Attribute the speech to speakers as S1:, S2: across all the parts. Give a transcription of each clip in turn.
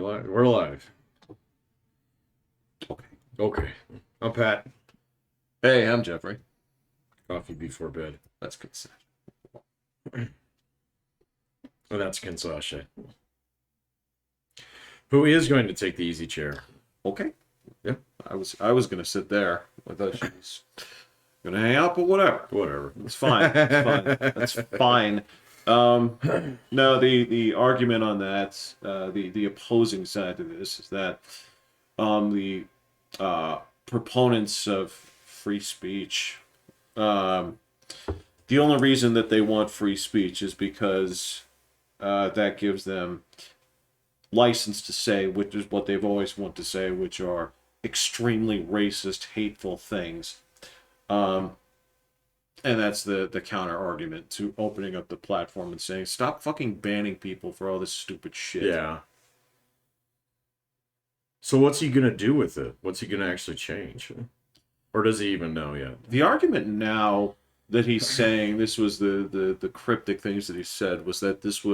S1: We're live. Okay. I'm Pat.
S2: Hey, I'm Jeffrey.
S1: Coffee before bed.
S2: That's good stuff.
S1: And that's Kinsasha. Who is going to take the easy chair?
S2: Okay. Yeah, I was gonna sit there. I thought she was gonna hang out, but whatever.
S1: Whatever.
S2: It's fine. It's fine. That's fine. No, the argument on that, the opposing side to this is that the proponents of free speech, the only reason that they want free speech is because that gives them license to say, which is what they've always wanted to say, which are extremely racist, hateful things. And that's the counter argument to opening up the platform and saying, stop fucking banning people for all this stupid shit.
S1: Yeah. So what's he gonna do with it? What's he gonna actually change? Or does he even know yet?
S2: The argument now that he's saying, this was the cryptic things that he said, was that this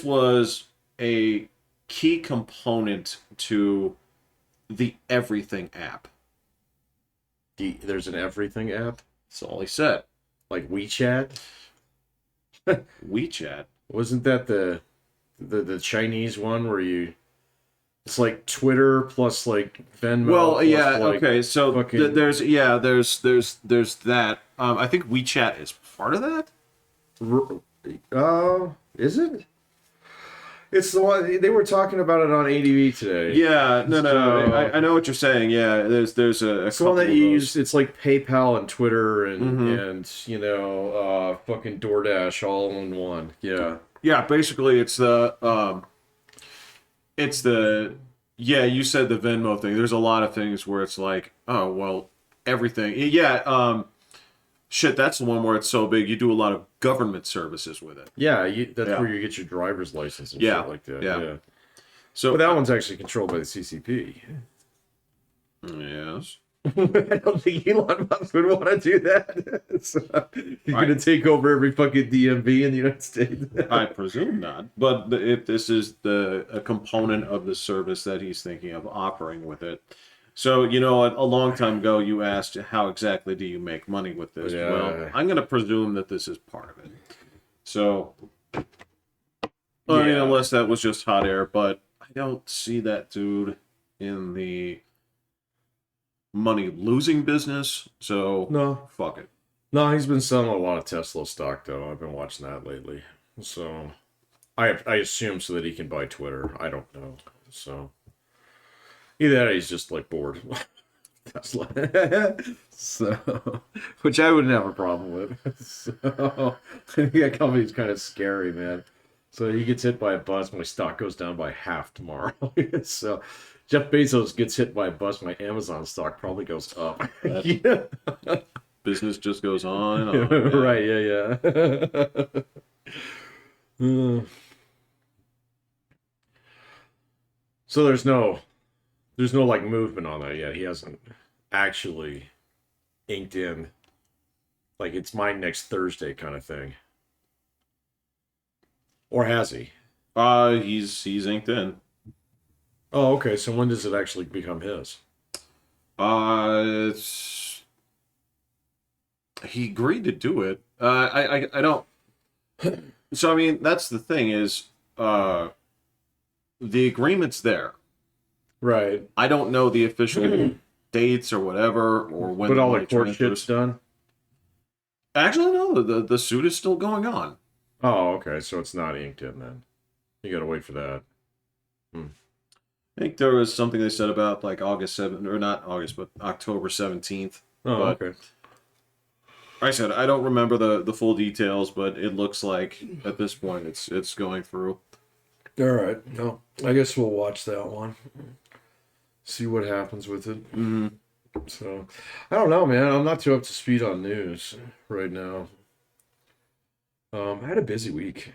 S2: was a key component to the Everything app.
S1: There's an everything app?
S2: That's all he said.
S1: Like WeChat?
S2: WeChat?
S1: Wasn't that the Chinese one where you... It's like Twitter plus like Venmo.
S2: Well, yeah,
S1: like
S2: okay. So
S1: fucking...
S2: there's that. I think WeChat is part of that.
S1: Is it? It's the one they were talking about it on ADV today.
S2: Yeah, no. I know what you're saying. Yeah, there's a
S1: it's the one that you use.
S2: those.
S1: It's like PayPal and Twitter and fucking DoorDash all in one. Yeah.
S2: Yeah, basically it's the you said the Venmo thing. There's a lot of things where it's like, oh well, everything. Yeah, shit, that's the one where it's so big you do a lot of government services with it.
S1: Yeah, that's where you get your driver's license and shit like that. Yeah.
S2: So
S1: but that one's actually controlled by the CCP.
S2: Yes.
S1: I don't think Elon Musk would want to do that. So, he's going to take over every fucking DMV in the United States.
S2: I presume not. But if this is a component of the service that he's thinking of offering with it. So, a long time ago, you asked, how exactly do you make money with this?
S1: Yeah.
S2: Well, I'm going to presume that this is part of it. So, I mean, unless that was just hot air, but I don't see that dude in the money-losing business, so
S1: no.
S2: Fuck it.
S1: No, he's been selling a lot of Tesla stock, though. I've been watching that lately. So, I assume so that he can buy Twitter. I don't know. So... Either that or he's just like bored. Tesla. So, which I wouldn't have a problem with. So, I think that company's kind of scary, man. So he gets hit by a bus, my stock goes down by half tomorrow. So Jeff Bezos gets hit by a bus, my Amazon stock probably goes up.
S2: Business just goes on and on.
S1: Right, yeah. So there's no like movement on that yet. He hasn't actually inked in like it's mine next Thursday kind of thing. Or has he?
S2: He's inked in.
S1: Oh, okay. So when does it actually become his?
S2: He agreed to do it. I don't. So I mean, that's the thing is, the agreement's there.
S1: Right.
S2: I don't know the official dates or whatever, or when.
S1: But all the court shit's done?
S2: Actually, no. The suit is still going on.
S1: Oh, okay. So it's not inked in then. You gotta wait for that.
S2: I think there was something they said about like August 7th, or not August, but October 17th.
S1: Oh,
S2: but
S1: okay.
S2: I said I don't remember the full details, but it looks like at this point it's going through.
S1: All right. No, I guess we'll watch that one. See what happens with it.
S2: Mm-hmm.
S1: So, I don't know, man. I'm not too up to speed on news right now. I had a busy week.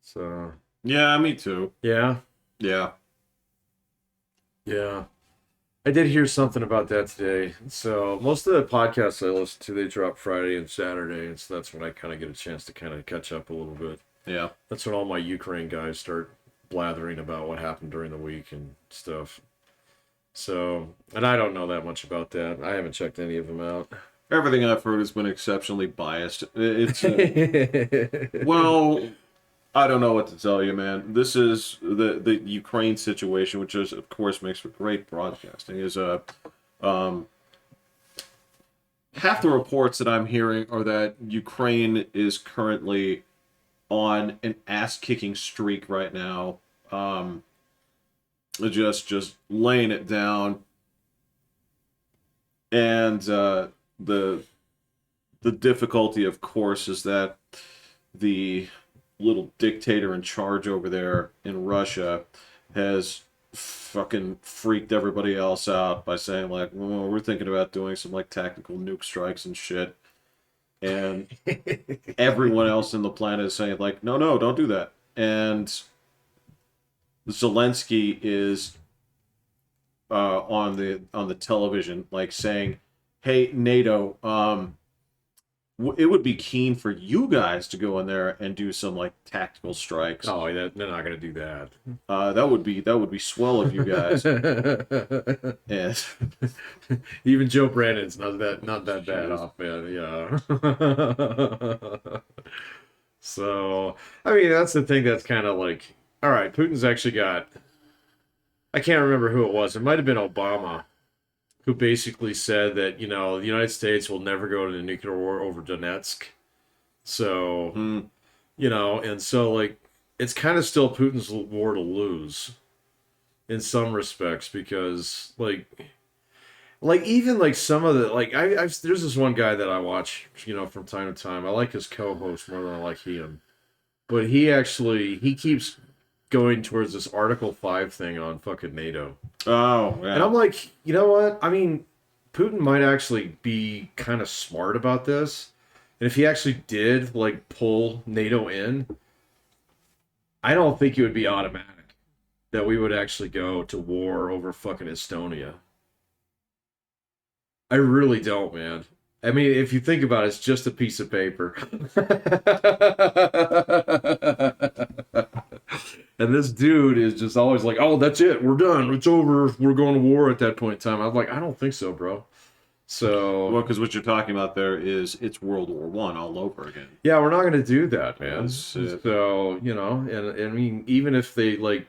S1: So.
S2: Yeah, me too.
S1: Yeah?
S2: Yeah.
S1: Yeah. I did hear something about that today. So, most of the podcasts I listen to, they drop Friday and Saturday, and so that's when I kind of get a chance to kind of catch up a little bit.
S2: Yeah.
S1: That's when all my Ukraine guys start blathering about what happened during the week and stuff. So, and I don't know that much about that. I haven't checked any of them out.
S2: Everything I've heard has been exceptionally biased. It's well, I don't know what to tell you, man. This is the Ukraine situation, which is, of course, makes for great broadcasting. Is half the reports that I'm hearing are that Ukraine is currently on an ass-kicking streak right now. Just laying it down, and the difficulty, of course, is that the little dictator in charge over there in Russia has fucking freaked everybody else out by saying, like, well, we're thinking about doing some like tactical nuke strikes and shit, and everyone else in the planet is saying, like, no, don't do that. And Zelensky is on the television, like, saying, hey, NATO, it would be keen for you guys to go in there and do some like tactical strikes.
S1: Oh, they're not gonna do that.
S2: That would be swell of you guys. And
S1: even Joe Brandon's not that bad off, man. Yeah. So, I mean, that's the thing that's kind of like, all right, Putin's actually got. I can't remember who it was. It might have been Obama, who basically said that, the United States will never go to the nuclear war over Donetsk. So, and so, like, it's kind of still Putin's war to lose in some respects, because, like even, like, some of the, like, there's this one guy that I watch, from time to time. I like his co-host more than I like him. But he keeps going towards this Article 5 thing on fucking NATO.
S2: Oh, yeah.
S1: And I'm like, you know what? I mean, Putin might actually be kind of smart about this. And if he actually did, like, pull NATO in, I don't think it would be automatic that we would actually go to war over fucking Estonia. I really don't, man. I mean, if you think about it, it's just a piece of paper. And this dude is just always like, oh, that's it. We're done. It's over. We're going to war at that point in time. I'm like, I don't think so, bro. So,
S2: well, because what you're talking about there is it's World War One all over again.
S1: Yeah, we're not going to do that, man. So, and I mean, even if they, like,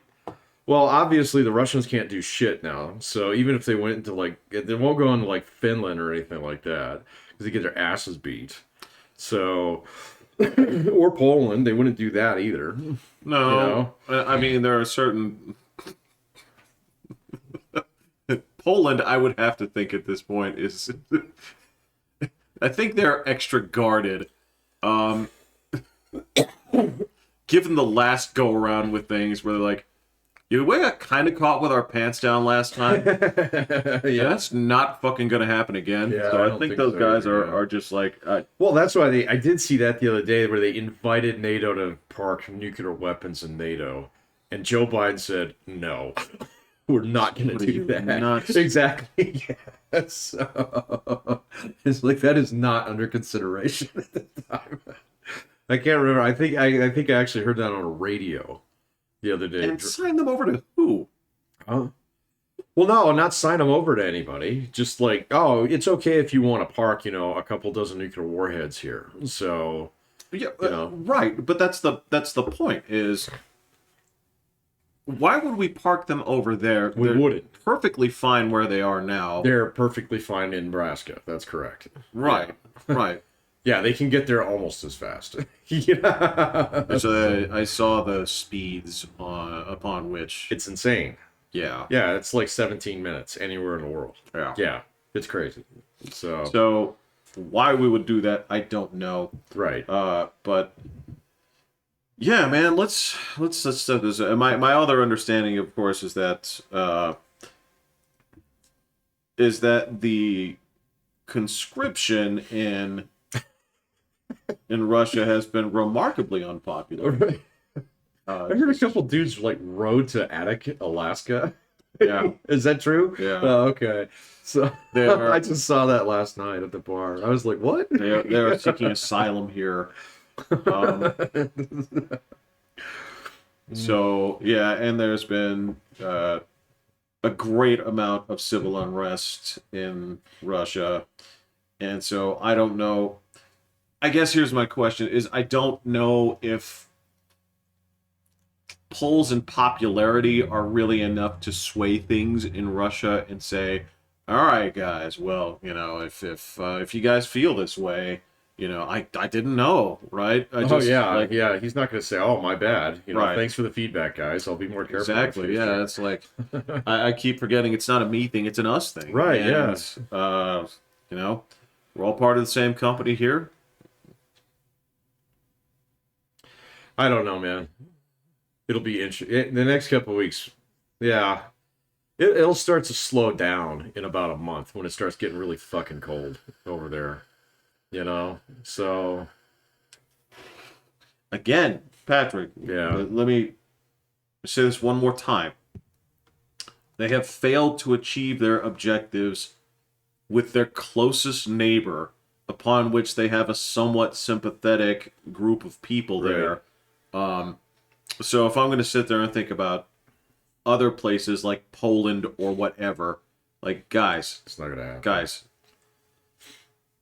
S1: well, obviously the Russians can't do shit now. So even if they went into, like, they won't go into, like, Finland or anything like that, because they get their asses beat. So, or Poland, they wouldn't do that either.
S2: No, I mean, there are certain Poland, I would have to think at this point is I think they're extra guarded. Given the last go around with things where they're like, we got kind of caught with our pants down last time. Yeah, that's not fucking gonna happen again.
S1: Yeah,
S2: so I think those guys are just like.
S1: Well, that's why I did see that the other day, where they invited NATO to park nuclear weapons in NATO, and Joe Biden said, "No, we're not going to do that."
S2: Nuts?
S1: Exactly. Yes. So, it's like that is not under consideration at the time. I can't remember. I think I actually heard that on a radio the other day.
S2: And sign them over to who?
S1: Well, no, not sign them over to anybody. Just like, oh, it's okay if you want to park, a couple dozen nuclear warheads here. So,
S2: yeah, right. But that's the point. Is why would we park them over there?
S1: We wouldn't.
S2: Perfectly fine where they are now.
S1: They're perfectly fine in Nebraska. That's correct.
S2: Right. Yeah. Right.
S1: Yeah, they can get there almost as fast.
S2: So I saw the speeds upon which
S1: it's insane.
S2: Yeah.
S1: Yeah, it's like 17 minutes anywhere in the world.
S2: Yeah.
S1: Yeah, it's crazy.
S2: So why we would do that, I don't know.
S1: Right.
S2: But yeah, man, let's step this. My other understanding, of course, is that the conscription in Russia has been remarkably unpopular.
S1: I heard a couple dudes like rode to Attic, Alaska.
S2: Yeah.
S1: Is that true?
S2: Yeah.
S1: Oh, okay. So I just saw that last night at the bar. I was like, what?
S2: They're seeking asylum here. So yeah, and there's been a great amount of civil unrest in Russia, and so I don't know. I guess here's my question: is I don't know if polls and popularity are really enough to sway things in Russia and say, "All right, guys, well, if you guys feel this way, I didn't know, right? I
S1: Oh
S2: just
S1: yeah,
S2: like
S1: yeah. He's not going to say, "Oh, my bad."
S2: right,
S1: Thanks for the feedback, guys. I'll be more careful in the
S2: exactly,
S1: future.
S2: yeah. It's like I keep forgetting it's not a me thing; it's an us thing,
S1: Right,
S2: and
S1: yeah.
S2: you know, we're all part of the same company here.
S1: I don't know, man. It'll be interesting. The next couple of weeks, yeah. It'll start to slow down in about a month when it starts getting really fucking cold over there. So,
S2: Again, Patrick,
S1: yeah.
S2: let me say this one more time. They have failed to achieve their objectives with their closest neighbor, upon which they have a somewhat sympathetic group of people
S1: Right.
S2: there. So if I'm going to sit there and think about other places like Poland or whatever, like
S1: It's not going to happen.
S2: guys,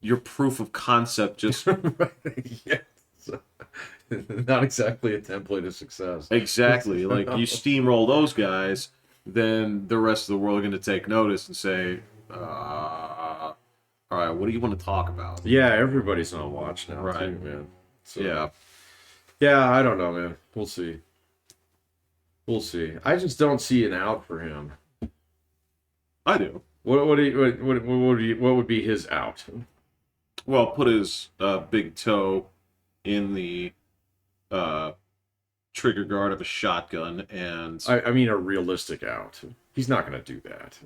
S2: your proof of concept just
S1: Yeah. So, not exactly a template of success.
S2: exactly like you steamroll those guys, then the rest of the world are going to take notice and say, all right, what do you want to talk about?
S1: Yeah, everybody's on watch now,
S2: Right.
S1: too, man. So,
S2: Yeah.
S1: yeah, I don't know, man. We'll see. We'll see. I just don't see an out for him.
S2: I do.
S1: What would be his out?
S2: Well, put his big toe in the uh, trigger guard of a shotgun, and
S1: I mean, a realistic out. He's not going to do that.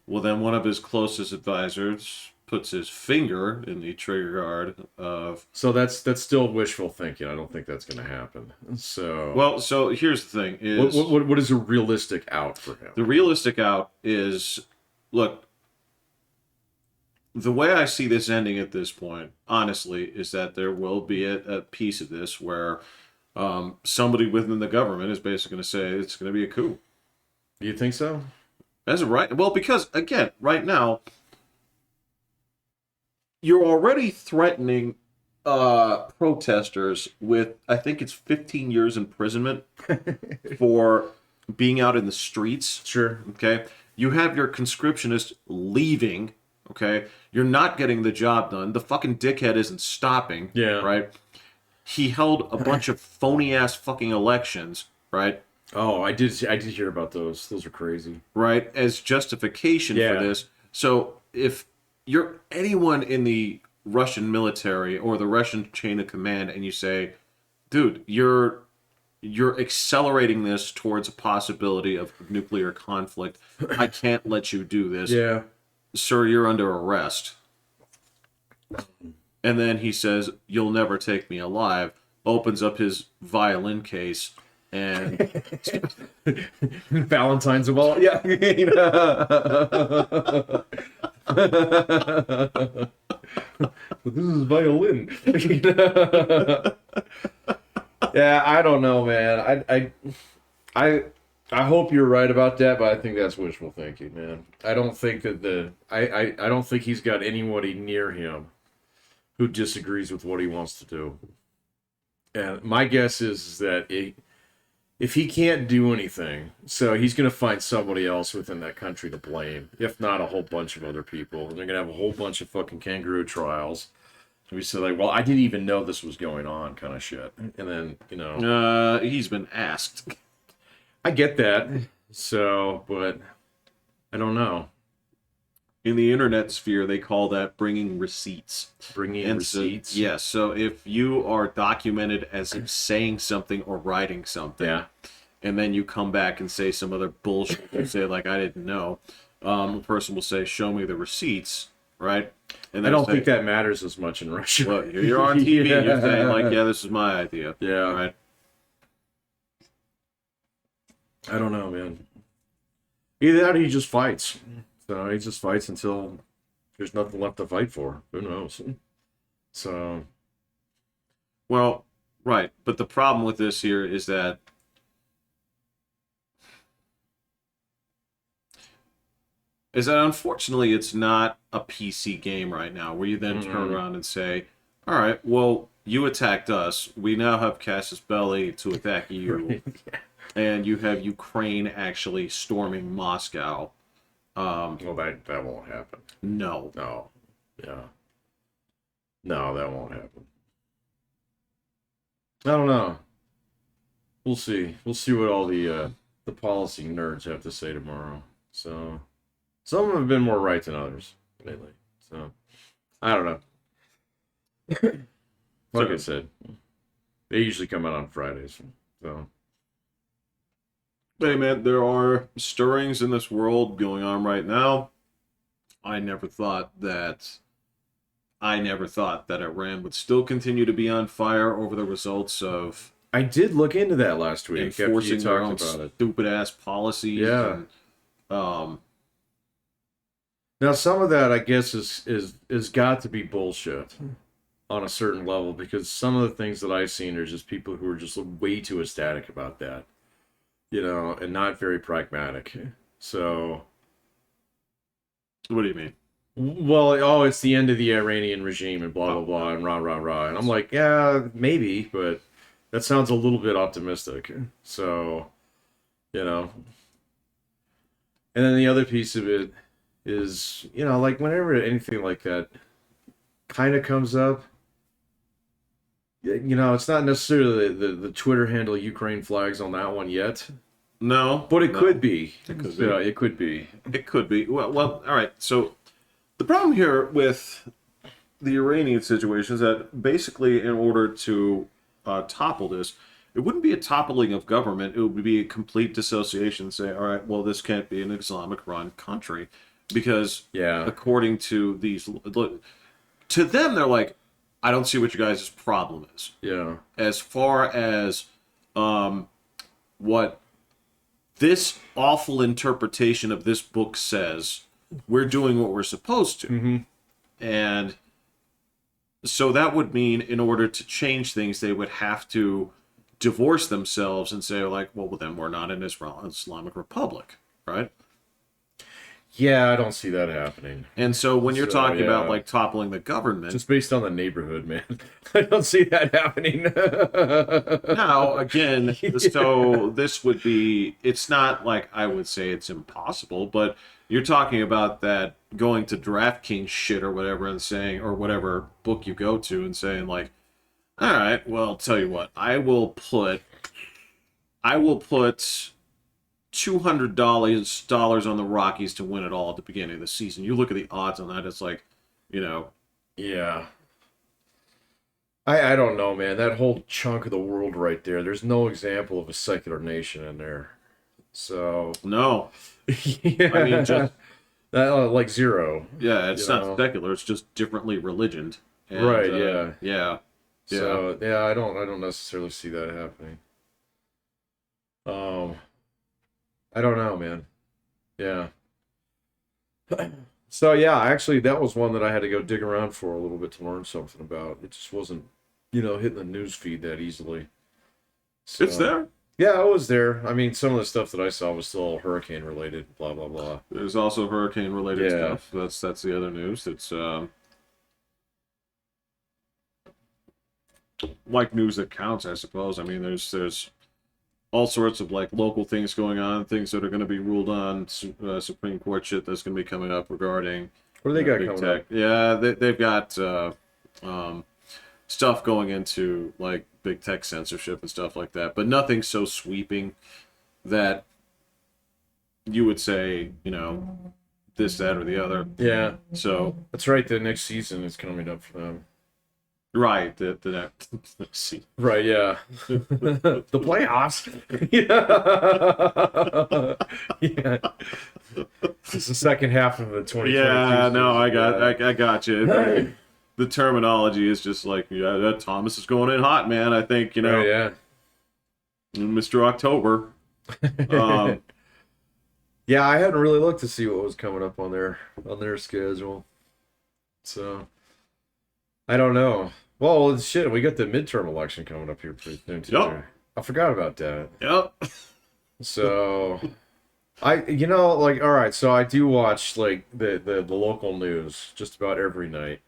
S2: well, then one of his closest advisors puts his finger in the trigger guard of.
S1: So that's still wishful thinking. I don't think that's going to happen. So,
S2: Well, so here's the thing: is
S1: what is a realistic out for him?
S2: the realistic out is, look, the way I see this ending at this point, honestly, is that there will be a piece of this where somebody within the government is basically going to say it's going to be a coup.
S1: Do you think so?
S2: As of right, well, because again, right now, you're already threatening protesters with, I think it's 15 years imprisonment for being out in the streets.
S1: Sure.
S2: Okay, you have your conscriptionists leaving. Okay, you're not getting the job done. The fucking dickhead isn't stopping.
S1: Yeah.
S2: Right. He held a bunch of phony ass fucking elections. Right.
S1: Oh, I did hear about those. Those are crazy.
S2: Right, as justification
S1: Yeah.
S2: for this. So if you're anyone in the Russian military or the Russian chain of command and you say, dude, you're accelerating this towards a possibility of nuclear conflict. I can't let you do this.
S1: Yeah.
S2: Sir, you're under arrest. And then he says, you'll never take me alive, opens up his violin case and
S1: Valentine's of all. Yeah. This is violin. Yeah, I don't know, man. I hope you're right about that, but I think that's wishful thinking, man. I don't think that I don't think he's got anybody near him who disagrees with what he wants to do. And my guess is that if he can't do anything, so he's going to find somebody else within that country to blame, if not a whole bunch of other people. And they're going to have a whole bunch of fucking kangaroo trials. And we said, like, well, I didn't even know this was going on, kind of shit. And then,
S2: he's been asked.
S1: I get that. So, but I don't know.
S2: In the internet sphere, they call that bringing receipts.
S1: Bringing receipts?
S2: So, yes. So if you are documented as saying something or writing something,
S1: Yeah.
S2: and then you come back and say some other bullshit, you say, like, I didn't know, a person will say, show me the receipts, right? And
S1: I don't think that matters as much in Russia.
S2: Well, you're on TV,
S1: Yeah.
S2: you're saying, like, yeah, this is my idea.
S1: Yeah.
S2: Right?
S1: I don't know, man. Either that or he just fights. So he just fights until there's nothing left to fight for. Who knows? So,
S2: Well, Right. But the problem with this here is that unfortunately it's not a PC game right now where you then turn
S1: Mm-mm.
S2: around and say, all right, well, you attacked us. We now have Casus Belli to attack you.
S1: Right.
S2: And you have Ukraine actually storming Moscow.
S1: Well, that won't happen.
S2: No.
S1: No. Yeah. No, that won't happen. I don't know. We'll see. We'll see what all the policy nerds have to say tomorrow. So some of them have been more right than others lately. So I don't know. Like I said, they usually come out on Fridays. So
S2: Hey, man, there are stirrings in this world going on right now. I never thought that. I never thought that Iran would still continue to be on fire over the results of
S1: I did look into that last week after you
S2: enforcing their own
S1: talked about it.
S2: stupid ass policies.
S1: Yeah.
S2: And,
S1: Now some of that I guess is got to be bullshit on a certain level because some of the things that I've seen are just people who are just way too ecstatic about that, and not very pragmatic. So,
S2: what do you mean?
S1: well, oh, it's the end of the Iranian regime and blah blah blah and rah rah rah, and I'm like, yeah, maybe, but that sounds a little bit optimistic. So, you know, and then the other piece of it is, like whenever anything like that kind of comes up, it's not necessarily the Twitter handle Ukraine flags on that one yet,
S2: No,
S1: but it
S2: no.
S1: could be.
S2: It could be.
S1: Yeah, it could be.
S2: It could be. Well, all right. So the problem here with the Iranian situation is that basically, in order to topple this, it wouldn't be a toppling of government. It would be a complete dissociation. Say, all right, well, this can't be an Islamic-run country because,
S1: Yeah.
S2: according to these, to them, they're like, I don't see what you guys' problem is.
S1: Yeah.
S2: As far as what this awful interpretation of this book says, we're doing what we're supposed to.
S1: Mm-hmm.
S2: And so that would mean in order to change things, they would have to divorce themselves and say, like, well, then we're not an Islamic Republic, right?
S1: Yeah, I don't see that happening.
S2: And so when you're
S1: So,
S2: talking about,
S1: yeah.
S2: like, toppling the government,
S1: Just based on the neighborhood, man. I don't see that happening.
S2: now, again, so this would be, it's not like I would say it's impossible, but you're talking about that going to DraftKings shit or whatever and saying, or whatever book you go to and saying, like, all right, well, I'll tell you what, I will put $200 on the Rockies to win it all at the beginning of the season. You look at the odds on that, it's like,
S1: Yeah. I don't know, man. That whole chunk of the world right there, there's no example of a secular nation in there. So,
S2: no.
S1: yeah.
S2: I mean, just,
S1: that, like zero.
S2: yeah, it's
S1: You
S2: not
S1: know?
S2: secular, it's just differently religioned. And,
S1: Right, yeah.
S2: Yeah.
S1: So, yeah, I don't necessarily see that happening. I don't know, man. Yeah. So yeah, actually that was one that I had to go dig around for a little bit to learn something about. It just wasn't, hitting the news feed that easily. So,
S2: It's there.
S1: Yeah, it was there. I mean, some of the stuff that I saw was still hurricane related, blah blah blah.
S2: There's also hurricane related
S1: Yeah.
S2: stuff. That's the other news. It's like news that counts, I suppose. I mean, there's all sorts of like local things going on, things that are going to be ruled on, Supreme Court shit that's going to be coming up regarding
S1: What do they got
S2: big
S1: coming
S2: tech.
S1: up?
S2: Yeah, they've got stuff going into like big tech censorship and stuff like that, but nothing so sweeping that you would say, this, that, or the other.
S1: Yeah,
S2: So,
S1: that's right. The next season is coming up for them.
S2: right, let's see.
S1: Right, yeah. The playoffs. Yeah. Yeah. It's the second half of the 2022
S2: Yeah, no,
S1: season.
S2: I got you. The terminology is just like, yeah, that Thomas is going in hot, man. I think,
S1: Right, yeah.
S2: Mr. October. Um,
S1: Yeah, I hadn't really looked to see what was coming up on their schedule. So I don't know. Well, shit, we got the midterm election coming up here pretty soon too.
S2: Yep.
S1: I forgot about that.
S2: Yep.
S1: So like, all right, so I do watch like the local news just about every night.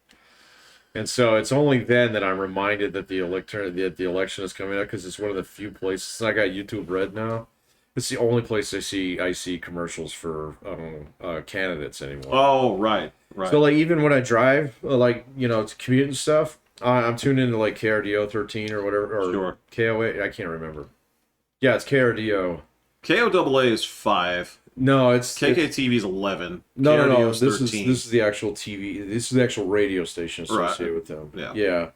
S1: And so it's only then that I'm reminded that the election is coming up because it's one of the few places I got YouTube Red now. It's the only place I see commercials for candidates anymore.
S2: Oh, right. Right.
S1: So like even when I drive, like to commute and stuff, I'm tuned into like KRDO 13 or whatever or
S2: Sure.
S1: KOA. I can't remember. Yeah, it's KRDO.
S2: KOAA is 5.
S1: No, it's
S2: KKTV is 11.
S1: no.
S2: KRDO is 13.
S1: This is the actual TV. This is the actual radio station associated with them.
S2: Yeah.
S1: Yeah,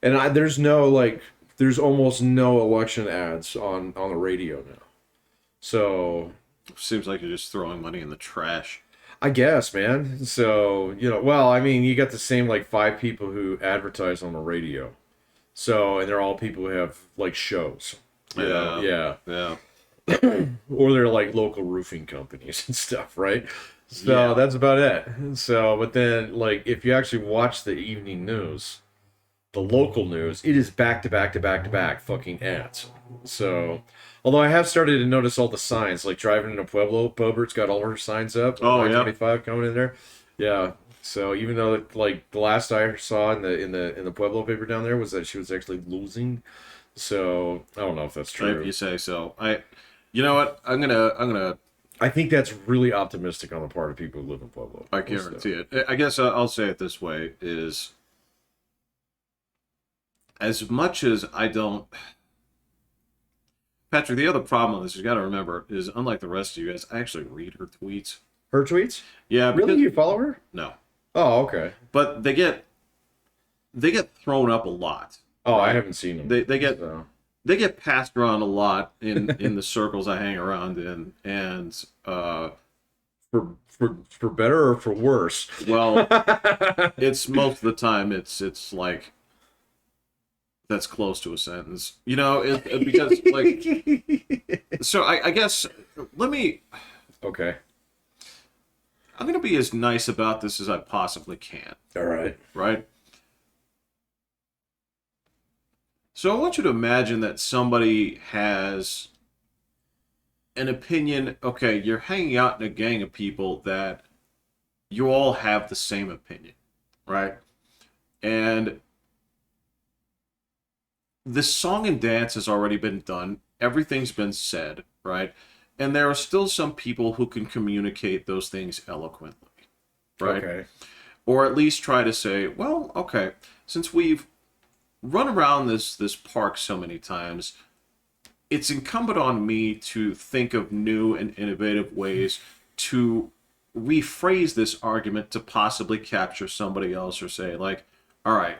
S1: and there's almost no election ads on the radio now. So
S2: Seems like you're just throwing money in the trash.
S1: I guess, man. So well, I mean, you got the same like 5 people who advertise on the radio. So and they're all people who have like shows. Yeah.
S2: Yeah.
S1: Or they're like local roofing companies and stuff, right? So
S2: Yeah.
S1: that's about it. So, but then, like, if you actually watch the evening news, the local news, it is back to back to back to back fucking ads. So, although I have started to notice all the signs, like driving into Pueblo, Bobert's got all her signs up.
S2: Oh, yeah.
S1: 25 coming in there. Yeah. So even though like the last I saw in the Pueblo paper down there was that she was actually losing. So I don't know if that's true.
S2: If you say so. You know what? I'm gonna.
S1: I think that's really optimistic on the part of people who live in Pueblo.
S2: I guarantee it. I guess I'll say it this way: is as much as I don't. Patrick, the other problem with this, you got to remember, is unlike the rest of you guys, I actually read her tweets.
S1: Her tweets?
S2: Yeah, because,
S1: Really? You follow her?
S2: No,
S1: Oh, okay.
S2: but they get thrown up a lot.
S1: Oh, I
S2: Right.
S1: haven't seen them.
S2: They get
S1: So.
S2: they get passed around a lot in the circles I hang around in, and
S1: For better or for worse?
S2: well, it's most of the time it's like that's close to a sentence, because like so I guess let me.
S1: Okay.
S2: I'm gonna be as nice about this as I possibly can,
S1: All right.
S2: right? So I want you to imagine that somebody has an opinion. Okay, you're hanging out in a gang of people that you all have the same opinion, right? And this song and dance has already been done. Everything's been said, right? And there are still some people who can communicate those things eloquently, right?
S1: Okay.
S2: Or at least try to say, well, okay, since we've run around this park so many times, it's incumbent on me to think of new and innovative ways to rephrase this argument to possibly capture somebody else or say, like, all right,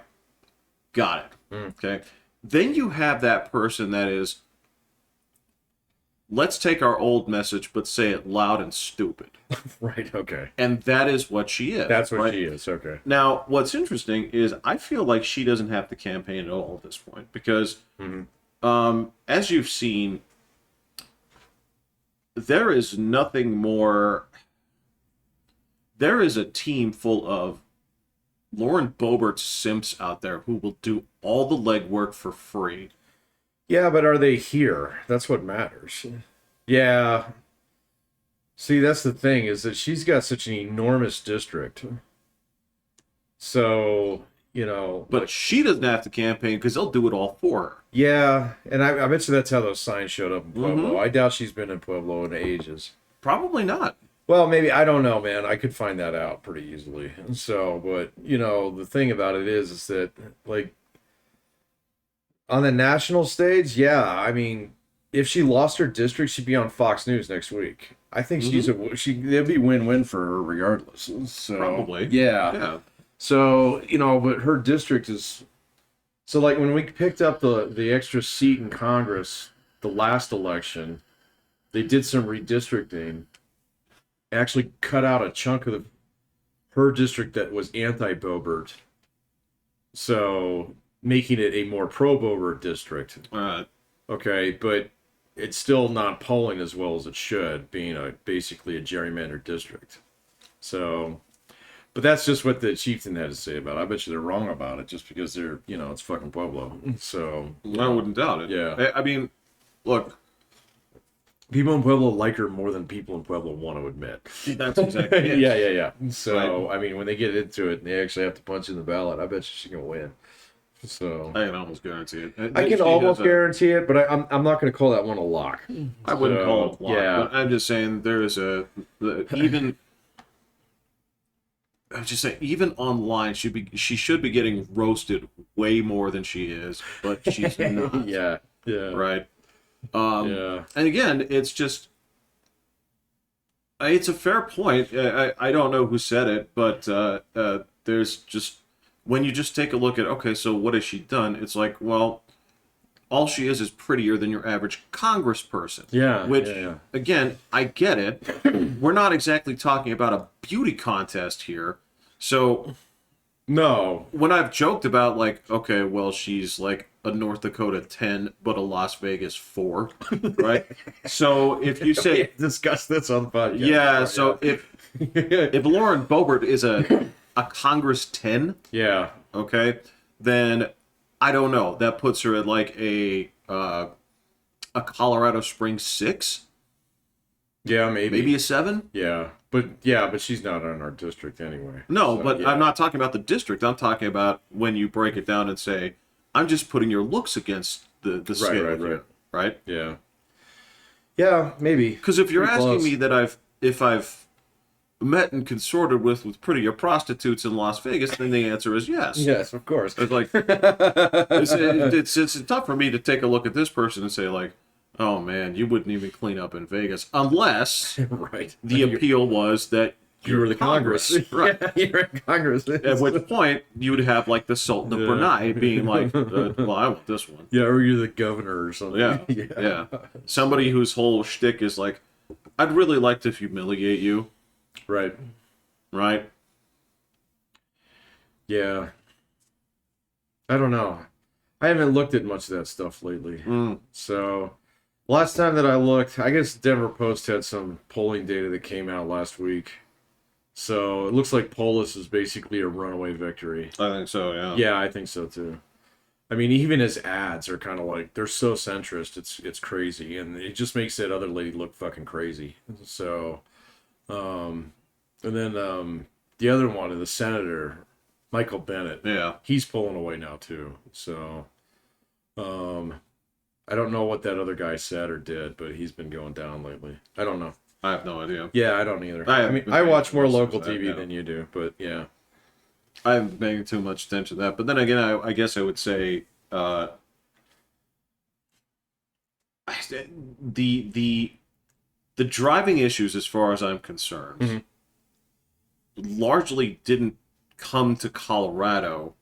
S2: got it. Okay. Then you have that person that is, let's take our old message but say it loud and stupid.
S1: Right. Okay.
S2: And that is what she is.
S1: That's what
S2: right?
S1: she is. Okay.
S2: Now, what's interesting is I feel like she doesn't have to campaign at all at this point because, as you've seen, there is nothing more. There is a team full of Lauren Boebert simps out there who will do all the legwork for free.
S1: Yeah, but are they here? That's what matters. Yeah. See, that's the thing is that she's got such an enormous district. So,
S2: But she doesn't have to campaign because they'll do it all for her.
S1: yeah, and I bet you that's how those signs showed up in Pueblo. I doubt she's been in Pueblo in ages.
S2: Probably not.
S1: Well, maybe, I don't know, man. I could find that out pretty easily. So, but, the thing about it is that, like, on the national stage, yeah, I mean, if she lost her district, she'd be on Fox News next week. I think it'd be win-win for her regardless. So,
S2: Probably.
S1: Yeah.
S2: Yeah.
S1: So, but her district is, so like when we picked up the extra seat in Congress, the last election, they did some redistricting, actually cut out a chunk of her district that was anti-Boebert. So making it a more pro-Boebert district. Okay, but it's still not polling as well as it should, being basically a gerrymandered district. So, But that's just what the chieftain had to say about it. I bet you they're wrong about it just because they're, it's fucking Pueblo. So,
S2: I wouldn't doubt it.
S1: Yeah.
S2: I mean, look,
S1: people in Pueblo like her more than people in Pueblo want to admit.
S2: that's exactly it.
S1: Yeah. So,
S2: Right.
S1: I mean, when they get into it and they actually have to punch in the ballot, I bet you she's going to win. So,
S2: I can almost guarantee it.
S1: I can
S2: She
S1: almost
S2: has
S1: guarantee it, but I'm not going to call that one a lock.
S2: I wouldn't
S1: So,
S2: call it a lock,
S1: yeah.
S2: but I'm just saying even. I'm just saying, even online, she should be getting roasted way more than she is, but she's not.
S1: Yeah.
S2: Right.
S1: Yeah.
S2: And again, it's just. It's a fair point. I don't know who said it, but there's just when you just take a look at, okay, so what has she done? It's like, well, all she is prettier than your average congressperson.
S1: Yeah.
S2: Which,
S1: yeah.
S2: again, I get it. We're not exactly talking about a beauty contest here. So
S1: No.
S2: when I've joked about, like, okay, well, she's like a North Dakota 10, but a Las Vegas 4, right? So if you say...
S1: discuss this on the podcast.
S2: Yeah, so if Lauren Boebert is a Congress 10,
S1: Yeah.
S2: okay, then I don't know. That puts her at like a Colorado Springs 6,
S1: Yeah,
S2: maybe a 7.
S1: But she's not in our district anyway.
S2: No,
S1: So,
S2: but
S1: yeah.
S2: I'm not talking about the district. I'm talking about when you break it down and say, I'm just putting your looks against the scale
S1: right.
S2: here, right?
S1: Yeah. Yeah, maybe.
S2: Because if you're
S1: Pretty
S2: asking
S1: close.
S2: me that if I've met and consorted with prettier prostitutes in Las Vegas, then the answer is yes.
S1: Yes, of course.
S2: It's like it's tough for me to take a look at this person and say, like, oh man, you wouldn't even clean up in Vegas unless
S1: Right.
S2: the appeal was that
S1: You were the Congress.
S2: right?
S1: Yeah, you're in Congress.
S2: At which point you would have like the Sultan of
S1: Yeah.
S2: Brunei being like, well, I want this one.
S1: Yeah, or you're the governor or something.
S2: Yeah. Somebody whose whole shtick is like, I'd really like to humiliate you,
S1: Right.
S2: right?
S1: Yeah. I don't know. I haven't looked at much of that stuff lately. So, last time that I looked, I guess Denver Post had some polling data that came out last week. So, it looks like Polis is basically a runaway victory.
S2: I think so, yeah.
S1: Yeah, I think so too. I mean, even his ads are kind of like, they're so centrist, it's crazy, and it just makes that other lady look fucking crazy. So, and then the other one, the senator, Michael Bennett,
S2: Yeah.
S1: he's pulling away now too. So, I don't know what that other guy said or did, but he's been going down lately. I don't know.
S2: I have no idea.
S1: Yeah, I don't either.
S2: I
S1: I
S2: haven't
S1: mean,
S2: been
S1: I
S2: paying
S1: watch more
S2: attention
S1: local
S2: to that,
S1: TV
S2: yeah.
S1: than you do, but yeah.
S2: I haven't paying too much attention to that. But then again, I guess I would say the driving issues, as far as I'm concerned, largely didn't come to Colorado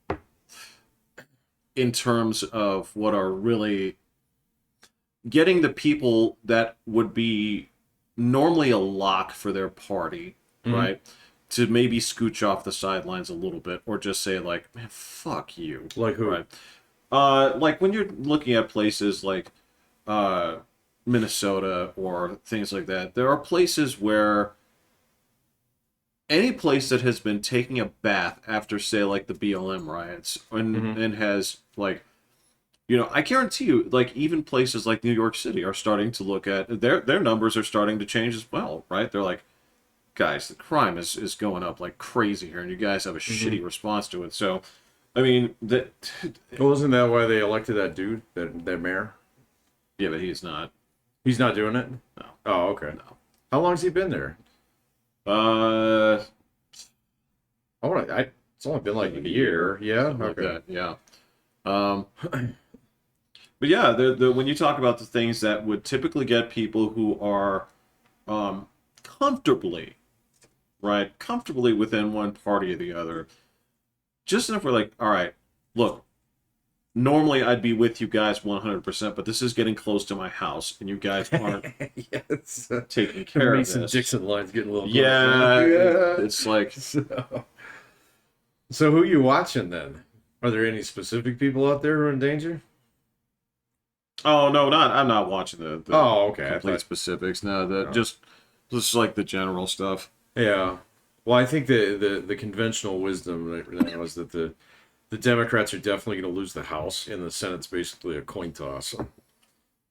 S2: in terms of what are really getting the people that would be normally a lock for their party, right? To maybe scooch off the sidelines a little bit, or just say like, "Man, fuck you."
S1: Like who?
S2: Right? Like when you're looking at places like Minnesota or things like that, there are places where any place that has been taking a bath after, say, like the BLM riots, and has like, I guarantee you, like even places like New York City are starting to look at their numbers are starting to change as well, right? They're like, guys, the crime is going up like crazy here, and you guys have a shitty response to it. So, I mean,
S1: Well, isn't that why they elected that dude, that mayor?
S2: yeah, but he's not.
S1: He's not doing it?
S2: No.
S1: Oh, okay.
S2: No.
S1: How long's he been there? It's only been like a year. Yeah.
S2: Something like
S1: Okay.
S2: that, yeah. But yeah, when you talk about the things that would typically get people who are comfortably within one party or the other, just enough we're like, all right, look, normally I'd be with you guys 100%, but this is getting close to my house, and you guys aren't
S1: Yes.
S2: taking care of
S1: Mason
S2: this.
S1: Dixon line's getting a little
S2: Yeah,
S1: close.
S2: it's like,
S1: So who are you watching then? Are there any specific people out there who are in danger?
S2: oh no, I'm not watching the
S1: Oh, okay. I
S2: complete
S1: thought-
S2: specifics. No, just like the general stuff.
S1: Yeah. Well, I think the conventional wisdom right now is that the Democrats are definitely going to lose the House, and the Senate's basically a coin toss.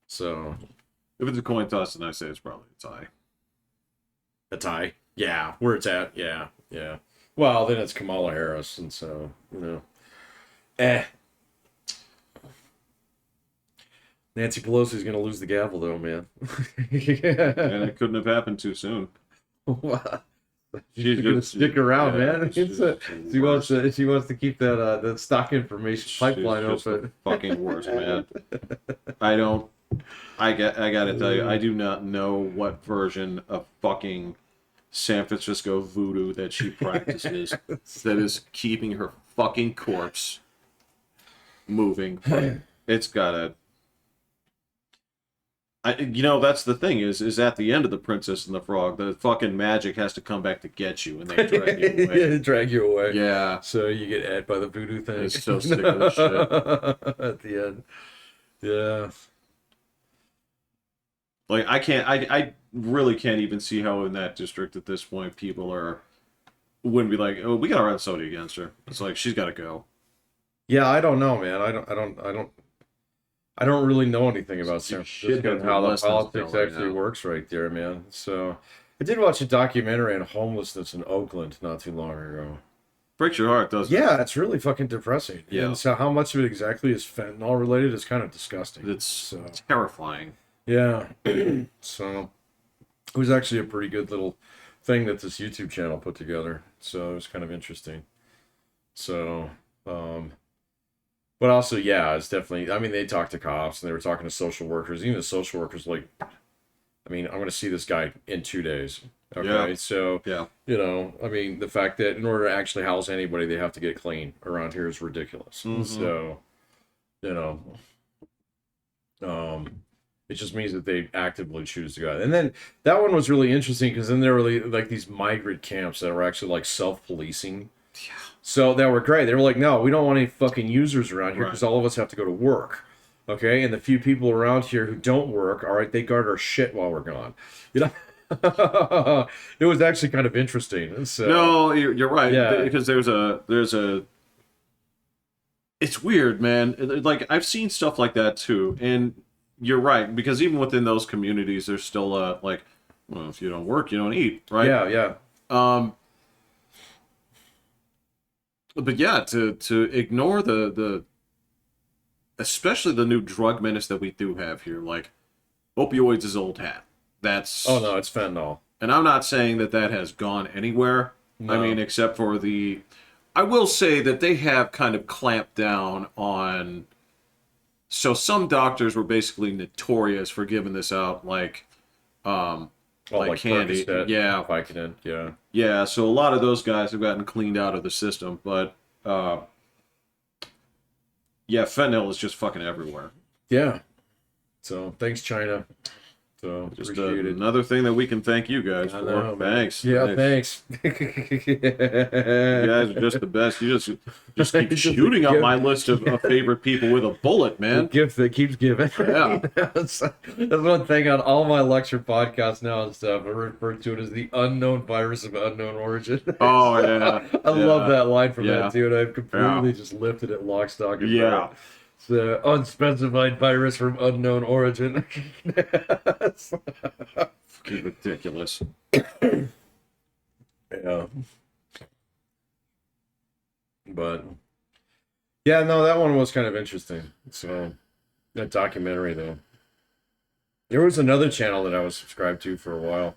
S1: So
S2: If it's a coin toss, then I say it's probably a tie.
S1: a tie, yeah, where it's at, yeah, yeah. Well, then it's Kamala Harris, and so eh. Nancy Pelosi's going to lose the gavel, though, man.
S2: And it couldn't have happened too soon.
S1: Wow. She's gonna stick around, man. She wants to keep that stock information pipeline open.
S2: The fucking worst, man. I gotta tell you, I do not know what version of fucking San Francisco voodoo that she practices that is keeping her fucking corpse moving. It's gotta. That's the thing is at the end of The Princess and the Frog, the fucking magic has to come back to get you, and they drag you away.
S1: Drag you away.
S2: Yeah.
S1: So you get ate by the voodoo thing.
S2: It's so sick of this shit.
S1: At the end. Yeah.
S2: Like, I really can't even see how in that district at this point people wouldn't be like, oh, we gotta run somebody against her. It's like, she's gotta go.
S1: Yeah, I don't know, man. I don't really know anything about San Francisco and how the politics actually works right there, man. So I did watch a documentary on homelessness in Oakland not too long ago.
S2: Breaks your heart, doesn't it?
S1: Yeah, it's really fucking depressing.
S2: Yeah.
S1: And so how much of it exactly is fentanyl related is kind of disgusting.
S2: It's terrifying.
S1: Yeah. So it was actually a pretty good little thing that this YouTube channel put together. So it was kind of interesting. So, but also, yeah, it's definitely, I mean, they talked to cops and they were talking to social workers. Even the social workers, like, I mean, I'm going to see this guy in 2 days. Okay.
S2: Yeah.
S1: So,
S2: Yeah.
S1: I mean, the fact that in order to actually house anybody, they have to get clean around here is ridiculous.
S2: Mm-hmm.
S1: So, it just means that they actively choose to go out. And then that one was really interesting because then there were like these migrant camps that were actually like self-policing.
S2: Yeah.
S1: So that were great. They were like, no, we don't want any fucking users around here because
S2: Right.
S1: all of us have to go to work. Okay. And the few people around here who don't work, all right, they guard our shit while we're gone. It was actually kind of interesting. So,
S2: No, you're right.
S1: Yeah.
S2: Because there's a. It's weird, man. Like, I've seen stuff like that too, and you're right, because even within those communities, there's still like, well, if you don't work, you don't eat, right?
S1: Yeah, yeah.
S2: But yeah, to ignore the especially the new drug menace that we do have here, like opioids is old hat. That's
S1: Oh no, it's fentanyl.
S2: and I'm not saying that has gone anywhere.
S1: No.
S2: I mean, except for I will say that they have kind of clamped down on. So some doctors were basically notorious for giving this out like candy.
S1: Percocet,
S2: Yeah.
S1: Vicodin, yeah.
S2: Yeah, so a lot of those guys have gotten cleaned out of the system, but yeah, fentanyl is just fucking everywhere.
S1: Yeah. So thanks, China. So
S2: Just
S1: appreciate it.
S2: another thing that we can thank you guys
S1: I
S2: for.
S1: know, man.
S2: Thanks.
S1: Yeah,
S2: Thanks.
S1: thanks.
S2: You guys are just the best. You just keep
S1: Just
S2: shooting up
S1: give-
S2: my list of favorite people with a bullet,
S1: The
S2: man.
S1: gift that keeps giving.
S2: Yeah.
S1: That's one thing on all my lecture podcasts now and stuff. I refer to it as the unknown virus of unknown origin.
S2: Oh, yeah.
S1: I love that line from
S2: Yeah.
S1: that too, and I've completely just lifted it lock, stock, and
S2: Yeah.
S1: barrel. It's the unspecified virus from unknown origin.
S2: Fucking ridiculous.
S1: Yeah. But yeah, no, that one was kind of interesting. So that documentary though. There was another channel that I was subscribed to for a while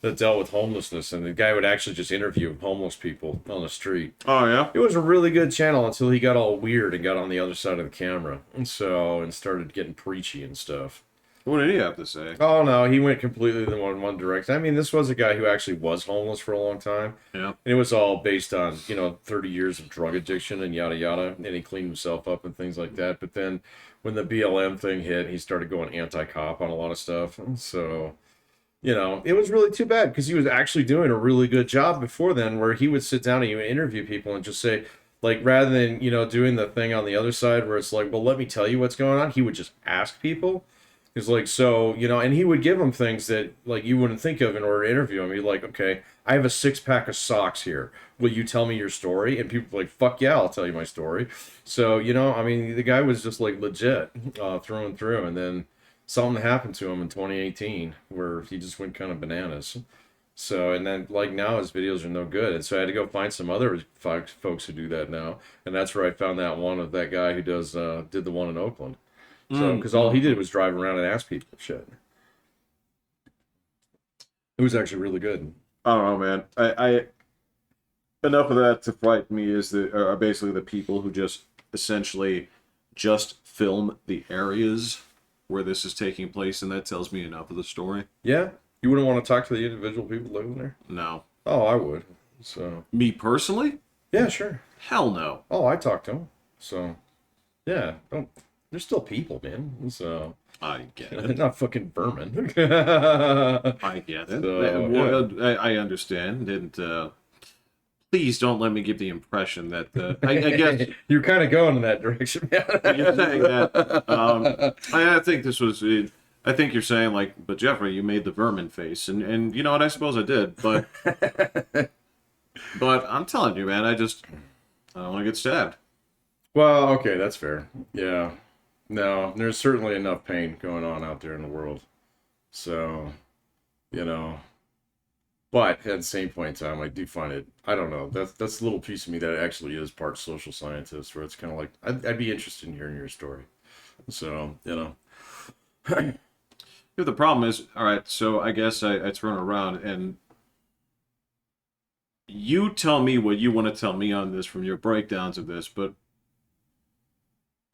S1: that dealt with homelessness, and the guy would actually just interview homeless people on the street.
S2: Oh, yeah?
S1: It was a really good channel until he got all weird and got on the other side of the camera. And started getting preachy and stuff.
S2: What did he have to say?
S1: Oh no, he went completely in one direction. I mean, this was a guy who actually was homeless for a long time.
S2: Yeah.
S1: And it was all based on, 30 years of drug addiction and yada yada. And he cleaned himself up and things like that. But then when the BLM thing hit, he started going anti-cop on a lot of stuff. And so, it was really too bad because he was actually doing a really good job before then, where he would sit down and he would interview people and just say, like, rather than, doing the thing on the other side where it's like, well, let me tell you what's going on, he would just ask people. He's like, so, and he would give him things that, like, you wouldn't think of in order to interview him. He'd like, okay, I have a 6-pack of socks here. Will you tell me your story? And people were like, fuck yeah, I'll tell you my story. So, I mean, the guy was just, like, legit through and through. And then something happened to him in 2018 where he just went kind of bananas. So, and then, like, now his videos are no good. And so I had to go find some other folks who do that now. And that's where I found that one of that guy who did the one in Oakland. So, because all he did was drive around and ask people shit. It was actually really good.
S2: I don't know, man. I enough of that to frighten me are basically the people who just essentially just film the areas where this is taking place, and that tells me enough of the story.
S1: Yeah? You wouldn't want to talk to the individual people living there?
S2: No.
S1: Oh, I would. So.
S2: Me personally?
S1: Yeah, sure.
S2: Hell no.
S1: Oh, I talked to them. So, yeah. They're still people, man. So.
S2: I get it.
S1: They're not fucking vermin.
S2: I get it.
S1: So,
S2: well, I understand. And please don't let me give the impression that I guess
S1: you're kind of going in that direction.
S2: You're saying that. I think this was. I think you're saying like, but Jeffrey, you made the vermin face, and you know what? I suppose I did, but I'm telling you, man, I don't want to get stabbed.
S1: Well, okay, that's fair. Yeah. No, there's certainly enough pain going on out there in the world. So, but at the same point in time, I do find it, I don't know, that's a little piece of me that actually is part social scientist, where it's kind of like, I'd be interested in hearing your story. So,
S2: The problem is, all right, so I guess I turn around and you tell me what you want to tell me on this from your breakdowns of this, but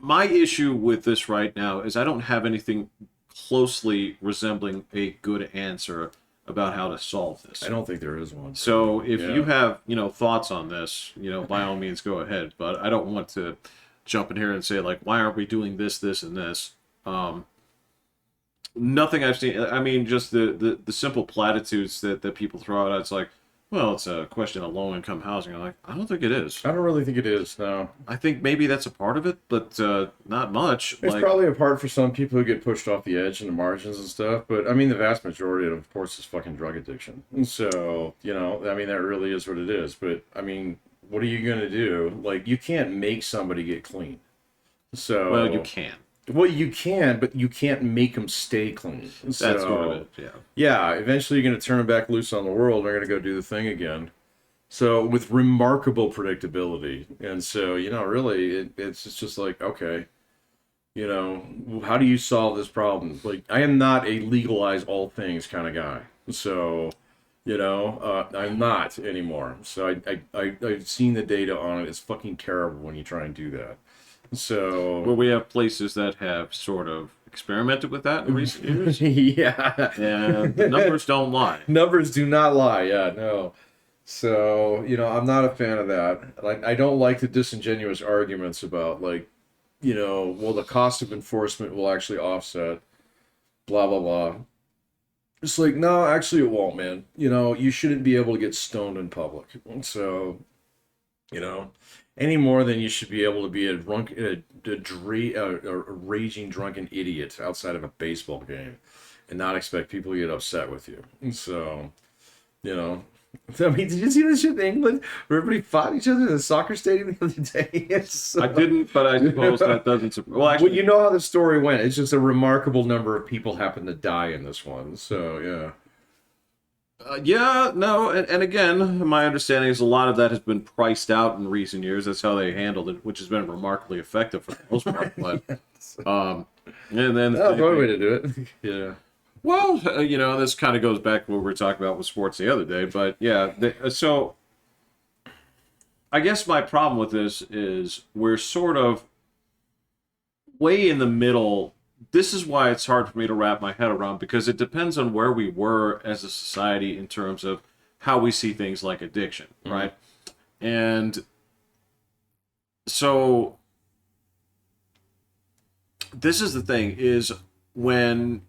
S2: my issue with this right now is I don't have anything closely resembling a good answer about how to solve this.
S1: I don't think there is one.
S2: So if you have, thoughts on this, by all means go ahead, but I don't want to jump in here and say like, why aren't we doing this, this, and this? Nothing I've seen. I mean, just the simple platitudes that people throw out. It's like, well, it's a question of low-income housing. I'm like, I don't think it is.
S1: I don't really think it is, no.
S2: I think maybe that's a part of it, but not much.
S1: It's probably a part for some people who get pushed off the edge and the margins and stuff, but I mean, the vast majority of course, is fucking drug addiction. So, I mean, that really is what it is. But, I mean, what are you going to do? Like, you can't make somebody get clean. So,
S2: well, you can.
S1: Well, you can, but you can't make them stay clean.
S2: That's sort of it, yeah.
S1: Yeah, eventually you're going to turn them back loose on the world. They're going to go do the thing again. So with remarkable predictability. And so, really, it's just like, okay, how do you solve this problem? Like, I am not a legalize all things kind of guy. So, I'm not anymore. So I've seen the data on it. It's fucking terrible when you try and do that. So,
S2: well, we have places that have sort of experimented with that in recent years.
S1: Yeah.
S2: And the numbers don't lie.
S1: Numbers do not lie. Yeah, no. So, I'm not a fan of that. I don't like the disingenuous arguments about, like, well, the cost of enforcement will actually offset blah, blah, blah. It's like, no, actually it won't, man. You shouldn't be able to get stoned in public. So, any more than you should be able to be a raging drunken idiot outside of a baseball game and not expect people to get upset with you. So, I mean, did you see this shit in England where everybody fought each other in the soccer stadium the other day?
S2: I didn't, but I suppose that doesn't. Well, actually,
S1: well, you know how the story went. It's just a remarkable number of people happened to die in this one. So, yeah.
S2: Yeah, no, and again, my understanding is a lot of that has been priced out in recent years. That's how they handled it, which has been remarkably effective for the most part. But, and then
S1: that's one way to do it. Yeah.
S2: Well, this kind of goes back to what we were talking about with sports the other day. But yeah, so I guess my problem with this is we're sort of way in the middle. This is why it's hard for me to wrap my head around, because it depends on where we were as a society in terms of how we see things like addiction, right? And so this is the thing, is when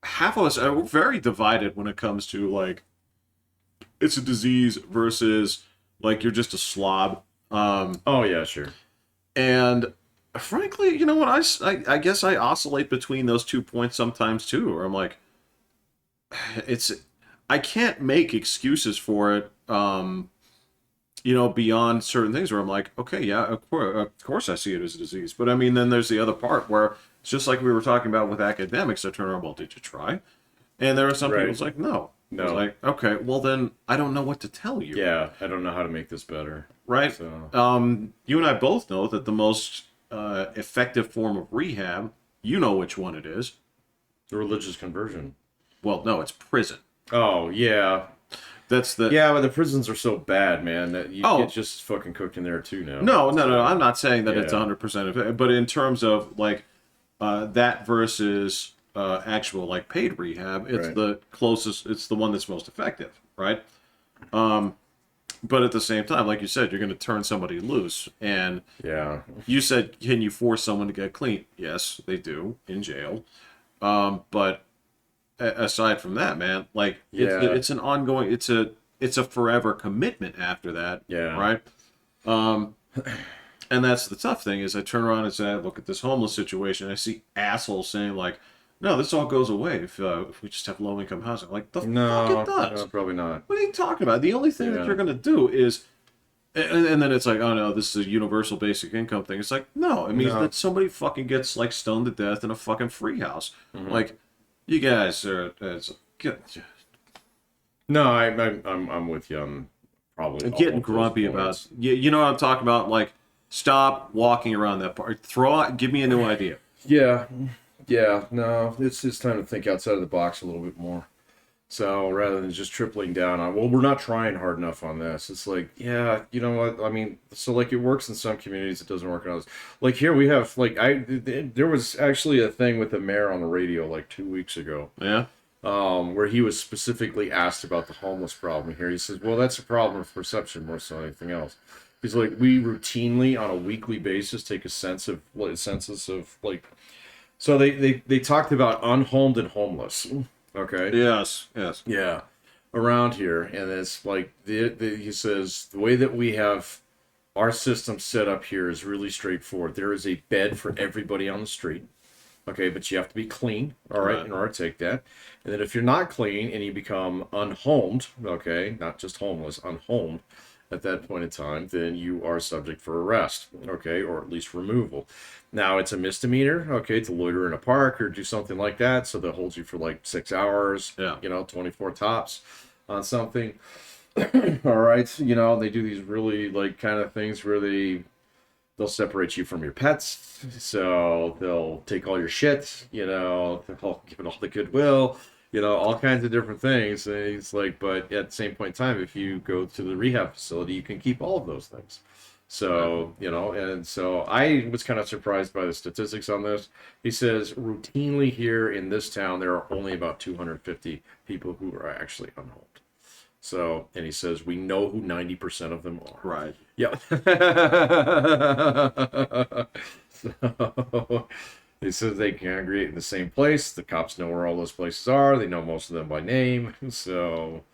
S2: half of us are very divided when it comes to, like, it's a disease versus, like, you're just a slob.
S1: Oh, yeah, sure.
S2: And frankly, you know what? I guess I oscillate between those 2 points sometimes too, where I'm like, it's I can't make excuses for it. Beyond certain things where I'm like, okay, yeah, of course I see it as a disease. But I mean, then there's the other part where it's just like we were talking about with academics. I turn around, well, did you try? And there are some people
S1: Right.
S2: it's like, no. I was
S1: No.
S2: like, okay, well then I don't know what to tell you,
S1: Yeah, I don't know how to make this better.
S2: right?
S1: So,
S2: You and I both know that the most effective form of rehab, you know which one it is.
S1: the religious conversion.
S2: Well, no, it's prison.
S1: Oh, yeah.
S2: That's the
S1: Yeah, but the prisons are so bad, man, that you get
S2: oh
S1: just fucking cooked in there too now.
S2: no.
S1: So,
S2: I'm not saying that it's
S1: yeah.
S2: 100% of it, but in terms of like that versus actual like paid rehab, it's
S1: Right.
S2: the closest. It's the one that's most effective, right? But at the same time, like you said, you're going to turn somebody loose, and
S1: Yeah.
S2: you said, can you force someone to get clean? Yes, they do in jail. But aside from that, man, like
S1: Yeah.
S2: it's an ongoing. It's a forever commitment after that,
S1: Yeah.
S2: right? Um, and that's the tough thing is I turn around and say, I look at this homeless situation. I see assholes saying like, "No, this all goes away if we just have low income housing." Like the fuck it
S1: No,
S2: does.
S1: probably not.
S2: What are you talking about? The only thing that
S1: Yeah.
S2: you're gonna do is, and then it's like, oh no, this is a universal basic income thing. It's like, no, it means
S1: No.
S2: that somebody fucking gets like stoned to death in a fucking free house.
S1: Hmm.
S2: Like, you guys are
S1: No, I'm with you on probably all
S2: getting
S1: of those
S2: grumpy about.
S1: points.
S2: You know what I'm talking about? Like, stop walking around that part. Throw out. Give me a new idea.
S1: Yeah. Yeah. No, it's time to think outside of the box a little bit more. So rather than just tripling down on, well, we're not trying hard enough on this. It's like, yeah, you know what? I mean, so like it works in some communities, it doesn't work in others. Like here we have, like there was actually a thing with the mayor on the radio like 2 weeks ago,
S2: Yeah.
S1: where he was specifically asked about the homeless problem here. He says, well, that's a problem of perception more so than anything else. He's like, we routinely on a weekly basis take a census of like, so they talked about unhomed and homeless. Okay.
S2: Yes. Yes.
S1: Yeah, around here, and it's like he says the way that we have our system set up here is really straightforward. There is a bed for everybody on the street. Okay, but you have to be clean, all right,
S2: Right.
S1: in order to take that. And then if you're not clean and you become unhomed, okay, not just homeless, unhomed at that point in time, then you are subject for arrest, okay, or at least removal. Now it's a misdemeanor, okay, to loiter in a park or do something like that, so that holds you for like 6 hours,
S2: Yeah.
S1: 24 tops on something. All right, they do these really like kind of things where they'll separate you from your pets, so they'll take all your shit, they'll give it all the goodwill, all kinds of different things. And it's like, but at the same point in time, if you go to the rehab facility, you can keep all of those things. So, and so I was kind of surprised by the statistics on this. He says routinely here in this town, there are only about 250 people who are actually unhomed. So, and he says, we know who 90% of them are.
S2: Right.
S1: Yep. So he says they congregate in the same place. The cops know where all those places are. They know most of them by name. So,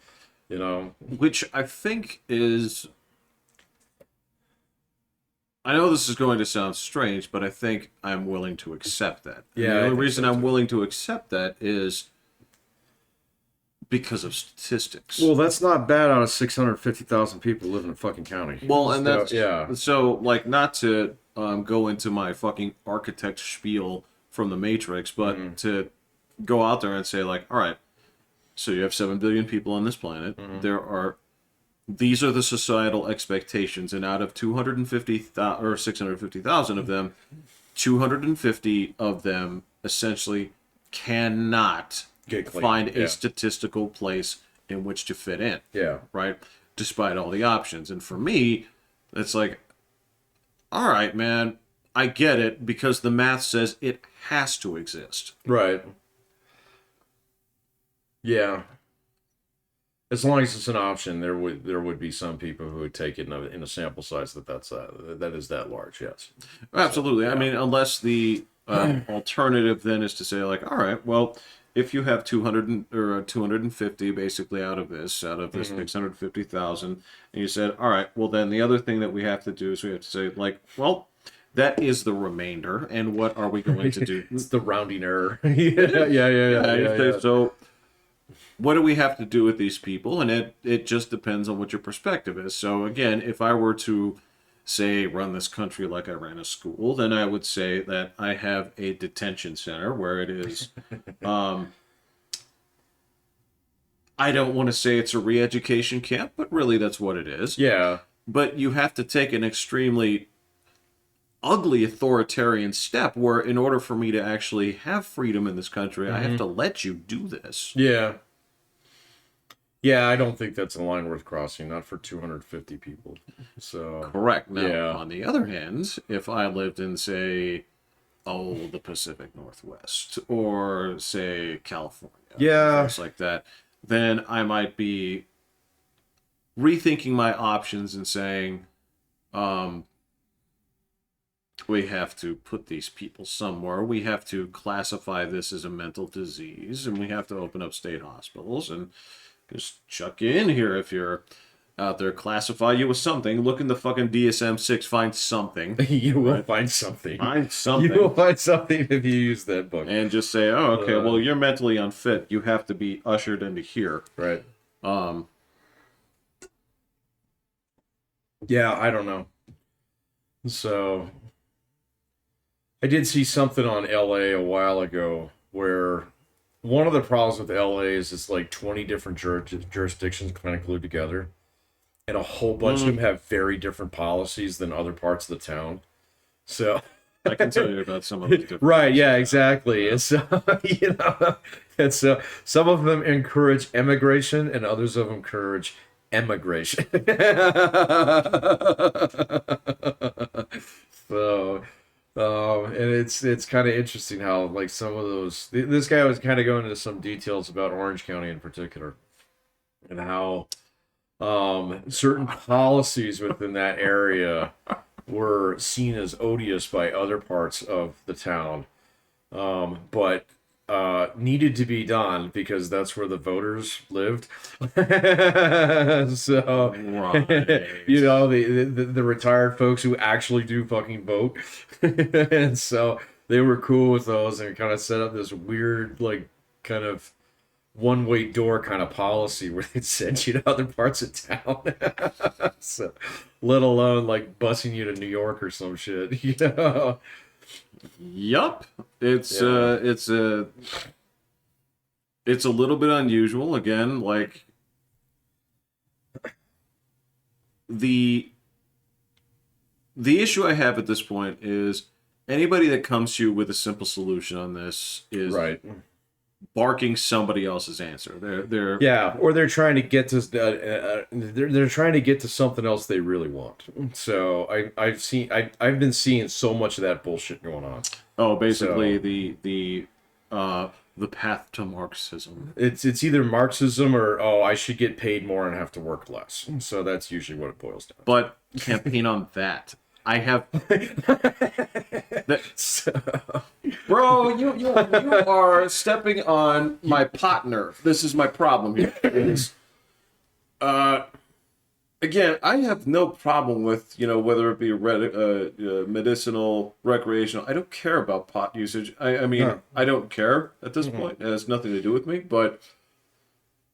S2: Which I think is. I know this is going to sound strange, but I think I'm willing to accept that. And
S1: Yeah,
S2: the
S1: I
S2: only
S1: think
S2: reason
S1: so,
S2: I'm
S1: too.
S2: willing to accept that is because of statistics.
S1: Well, that's not bad out of 650,000 people live in a fucking county.
S2: Well, and
S1: So,
S2: that's
S1: yeah.
S2: so like not to go into my fucking architect spiel from the Matrix, but to go out there and say like, all right, so you have 7 billion people on this planet. These are the societal expectations, and out of 250,000 or 650,000 of them, 250 of them essentially cannot
S1: Get clean.
S2: find a
S1: Yeah.
S2: statistical place in which to fit in,
S1: Yeah.
S2: right? Despite all the options. And for me, it's like, all right, man, I get it because the math says it has to exist.
S1: Right. Yeah. As long as it's an option, there would be some people who would take it in a sample size that is that large. Yes.
S2: Absolutely.
S1: So,
S2: I
S1: yeah.
S2: mean, unless the alternative then is to say like, all right, well, if you have 250 basically out of this 650,000, and you said, all right, well then the other thing that we have to do is we have to say like, well, that is the remainder, and what are we going to do?
S1: It's the rounding error. Yeah.
S2: So what do we have to do with these people? And it just depends on what your perspective is. So again, if I were to say run this country like I ran a school, then I would say that I have a detention center where it is I don't want to say it's a re-education camp, but really that's what it is.
S1: Yeah.
S2: But you have to take an extremely ugly authoritarian step where in order for me to actually have freedom in this country, I have to let you do this.
S1: Yeah. Yeah, I don't think that's a line worth crossing, not for 250 people. So
S2: Correct. Now,
S1: yeah.
S2: on the other hand, if I lived in, say, the Pacific Northwest or, say, California,
S1: Yeah.
S2: place like that, then I might be rethinking my options and saying, we have to put these people somewhere. We have to classify this as a mental disease, and we have to open up state hospitals and just chuck you in here if you're out there. Classify you with something. Look in the fucking DSM-6. Find something.
S1: You will find something.
S2: Find something.
S1: You will find something if you use that book.
S2: And just say, oh, okay, well, you're mentally unfit. You have to be ushered into here.
S1: Right. Yeah, I don't know. So I did see something on LA a while ago where one of the problems with LA is it's like 20 different jurisdictions kind of glued together, and a whole bunch of them have very different policies than other parts of the town. So
S2: I can tell you about some of the different
S1: right, yeah, exactly. And so, and so some of them encourage immigration and others of them encourage emigration. So and it's kind of interesting how like some of those this guy was kind of going into some details about Orange County in particular and how certain policies within that area were seen as odious by other parts of the town, but needed to be done because that's where the voters lived. So,
S2: Right.
S1: you know, the retired folks who actually do fucking vote. And so they were cool with those and kind of set up this weird, like, kind of one-way door kind of policy where they'd send you to other parts of town. So, let alone, like, busing you to New York or some shit, you know?
S2: Yup. It's a little bit unusual. Again, like the issue I have at this point is anybody that comes to you with a simple solution on this is
S1: Right.
S2: barking somebody else's answer. They're
S1: Yeah, or they're trying to get to they're trying to get to something else they really want. So I've been seeing so much of that bullshit going on.
S2: basically
S1: So-
S2: the path to Marxism.
S1: It's either Marxism or I should get paid more and have to work less. So that's usually what it boils down to.
S2: But campaign on that. I have Bro, you are stepping on my partner. This is my problem here. Is, again, I have no problem with, whether it be medicinal, recreational. I don't care about pot usage. I mean, I don't care at this point. It has nothing to do with me. But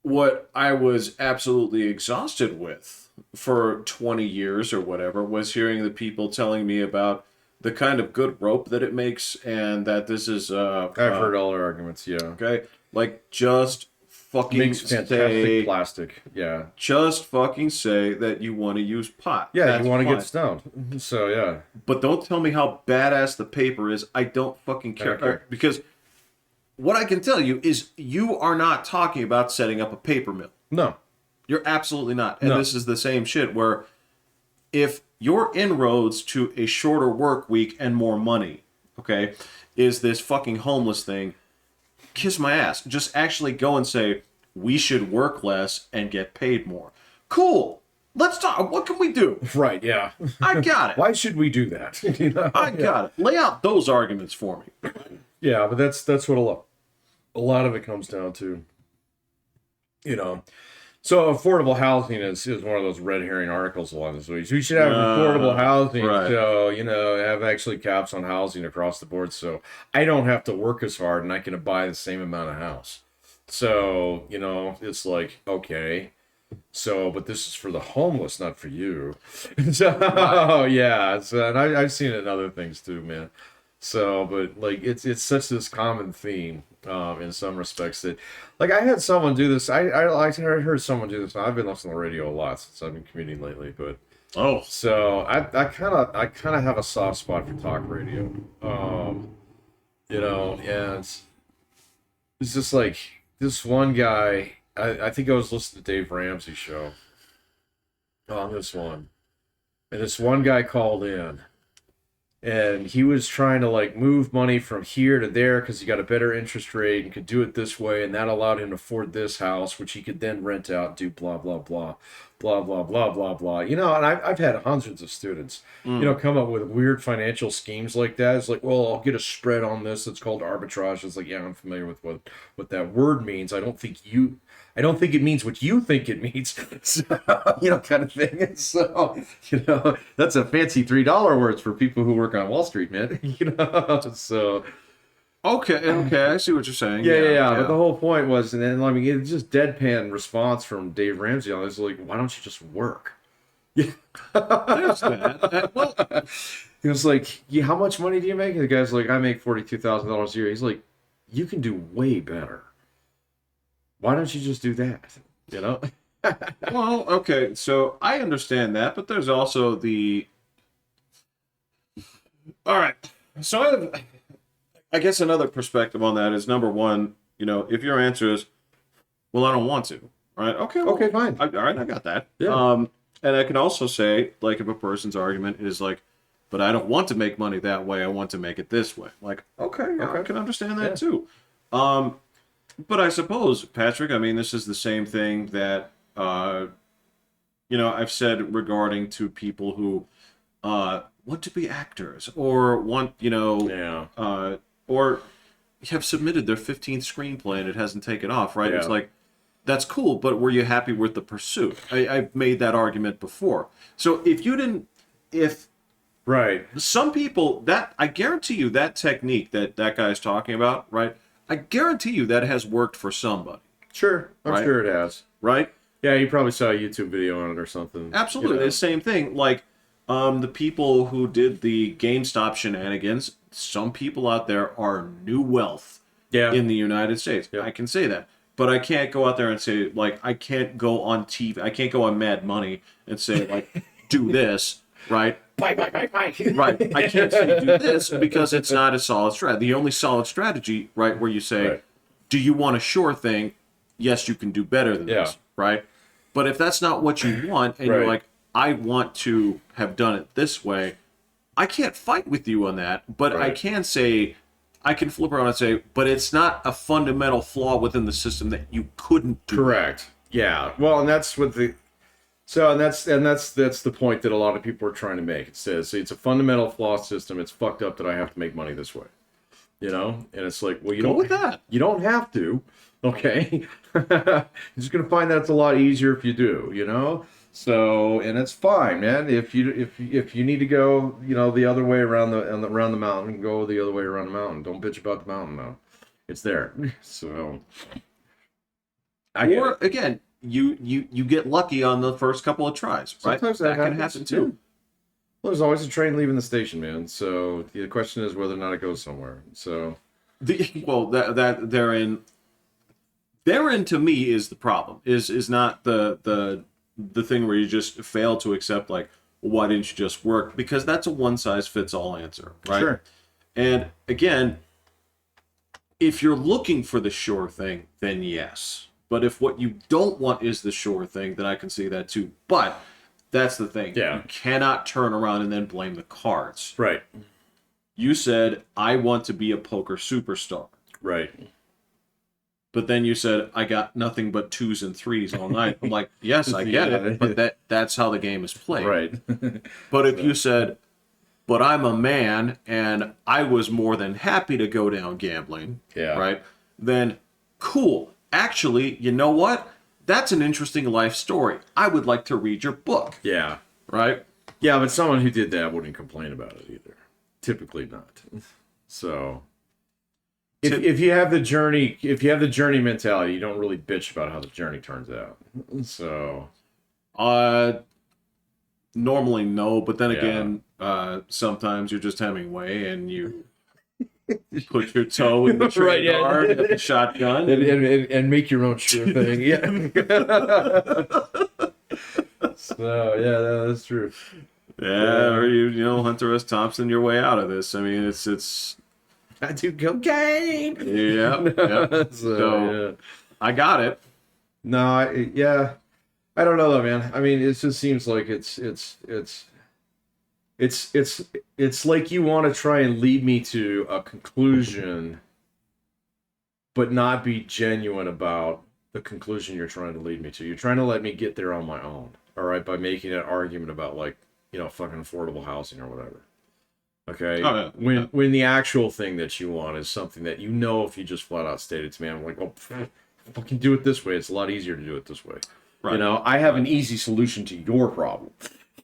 S2: what I was absolutely exhausted with for 20 years or whatever was hearing the people telling me about the kind of good rope that it makes and that this is
S1: I've heard all their arguments, yeah.
S2: okay, like just fucking
S1: Makes fantastic
S2: say
S1: plastic, yeah.
S2: just fucking say that you want to use pot.
S1: Yeah,
S2: That's
S1: you want to
S2: fine.
S1: get stoned. So yeah.
S2: But don't tell me how badass the paper is. I don't fucking care.
S1: I don't care.
S2: Because what I can tell you is you are not talking about setting up a paper mill.
S1: No.
S2: You're absolutely not. And
S1: No.
S2: this is the same shit where if your inroads to a shorter work week and more money, okay, is this fucking homeless thing, kiss my ass. Just actually go and say, we should work less and get paid more. Cool. Let's talk. What can we do?
S1: Right, yeah.
S2: I got it.
S1: Why should we do that? You know?
S2: I got it. Lay out those arguments for me.
S1: Yeah, but that's what a lot of it comes down to. So affordable housing is one of those red herring articles a lot of weeks. We should have affordable housing,
S2: right.
S1: so have actually caps on housing across the board, so I don't have to work as hard and I can buy the same amount of house. So it's like okay, so but this is for the homeless, not for you. So
S2: Right.
S1: yeah, so and I've seen it in other things too, man. So, but like it's such this common theme in some respects that, like, I had someone do this. I heard someone do this. I've been listening to the radio a lot since I've been commuting lately, but
S2: Oh,
S1: so I kind of have a soft spot for talk radio. And it's just like this one guy. I think I was listening to Dave Ramsey's show on this one, and this one guy called in and he was trying to like move money from here to there because he got a better interest rate and could do it this way, and that allowed him to afford this house, which he could then rent out and do blah blah blah blah blah blah blah blah. And I've had hundreds of students come up with weird financial schemes like that. It's like, well, I'll get a spread on this. It's called arbitrage. It's like, yeah, I'm familiar with what that word means. I don't think it means what you think it means. So, kind of thing. So, that's a fancy $3 words for people who work on Wall Street, man. So
S2: okay, I see what you're saying.
S1: yeah. But the whole point was, and then I mean, it's just deadpan response from Dave Ramsey on this, like, why don't you just work? Yeah.
S2: There's that. Well,
S1: He was like, yeah, how much money do you make? And the guy's like, I make $42,000 a year. He's like, you can do way better. Why don't you just do that? You know?
S2: well, okay, so I understand that, but there's also the. All right, so I guess another perspective on that is number one, if your answer is, well, I don't want to, right? Okay, well,
S1: Okay, fine.
S2: all right, I got that.
S1: Yeah.
S2: And I can also say, like, if a person's argument is like, but I don't want to make money that way, I want to make it this way. Like, okay, I can understand that too. But I suppose, Patrick, I mean, this is the same thing that, I've said regarding to people who want to be actors or want,
S1: Yeah.
S2: or have submitted their 15th screenplay and it hasn't taken off, right?
S1: Yeah.
S2: It's like, that's cool, but were you happy with the pursuit? I've made that argument before. So if
S1: Right.
S2: some people, that I guarantee you that technique that guy's talking about, right? I guarantee you that has worked for somebody,
S1: Sure. I'm
S2: Right.
S1: sure it has.
S2: right?
S1: Yeah, you probably saw a YouTube video on it or something.
S2: Absolutely, the same thing. Like the people who did the GameStop shenanigans, some people out there are new wealth
S1: Yeah.
S2: in the United States.
S1: Yeah.
S2: I can say that. But I can't go out there and say, like, I can't go on TV, I can't go on Mad Money and say, like, do this, right?
S1: Bye.
S2: Right. I can't say do this because it's not a solid strategy. The only solid strategy, right, where you say,
S1: Right.
S2: do you want a sure thing? Yes, you can do better than
S1: Yeah.
S2: this, right? But if that's not what you want, and
S1: Right.
S2: you're like, I want to have done it this way, I can't fight with you on that, but I
S1: Right.
S2: can say, I can flip around and say, but it's not a fundamental flaw within the system that you couldn't do.
S1: Correct. Yeah. Well, and that's what the so and that's the point that a lot of people are trying to make. It says it's a fundamental flaw system. It's fucked up that I have to make money this way. And it's like, well, you
S2: Go
S1: don't
S2: with that.
S1: You don't have to. Okay. You're just gonna find that it's a lot easier if you do. So, and it's fine, man. If you need to go, the other way around around the mountain, go the other way around the mountain. Don't bitch about the mountain though. It's there. So, I get
S2: Or
S1: it.
S2: again, you get lucky on the first couple of tries, right?
S1: Sometimes that
S2: can
S1: happens,
S2: happen
S1: too.
S2: too.
S1: Well, there's always a train leaving the station, man. So the question is whether or not it goes somewhere. So
S2: Well, that therein to me is the problem. Is not the thing where you just fail to accept, like, why didn't you just work? Because that's a one size fits all answer, right?
S1: Sure.
S2: And again, if you're looking for the sure thing, then yes. But if what you don't want is the sure thing, then I can see that too. But that's the thing.
S1: Yeah.
S2: You cannot turn around and then blame the cards.
S1: Right.
S2: You said, I want to be a poker superstar.
S1: Right.
S2: But then you said, I got nothing but 2s and 3s all night. I'm like, yes, I get
S1: Yeah.
S2: it. But that's how the game is played.
S1: Right.
S2: But if you said, but I'm a man and I was more than happy to go down gambling,
S1: Yeah.
S2: right? Then cool. Actually, you know what? That's an interesting life story. I would like to read your book.
S1: Yeah.
S2: Right?
S1: Yeah, but someone who did that wouldn't complain about it either. Typically not. So if you have the journey mentality, you don't really bitch about how the journey turns out. So
S2: normally no, but then again, sometimes you're just Hemingway and you put your toe in the train guard at the shotgun
S1: and make your own sure thing. Yeah. So yeah, that's true.
S2: Yeah, or you know, Hunter S. Thompson your way out of this. I mean, it's.
S1: I do cocaine.
S2: Yeah. So I got it.
S1: No, I don't know though, man. I mean, it just seems like it's like you want to try and lead me to a conclusion, but not be genuine about the conclusion you're trying to lead me to. You're trying to let me get there on my own, all right, by making an argument about, like, you know, fucking affordable housing or whatever. Okay.
S2: Oh, yeah.
S1: When the actual thing that you want is something that, you know, if you just flat out state it to me, I'm like, well, fucking do it this way. It's a lot easier to do it this way. Right. You know, I have an easy solution to your problem.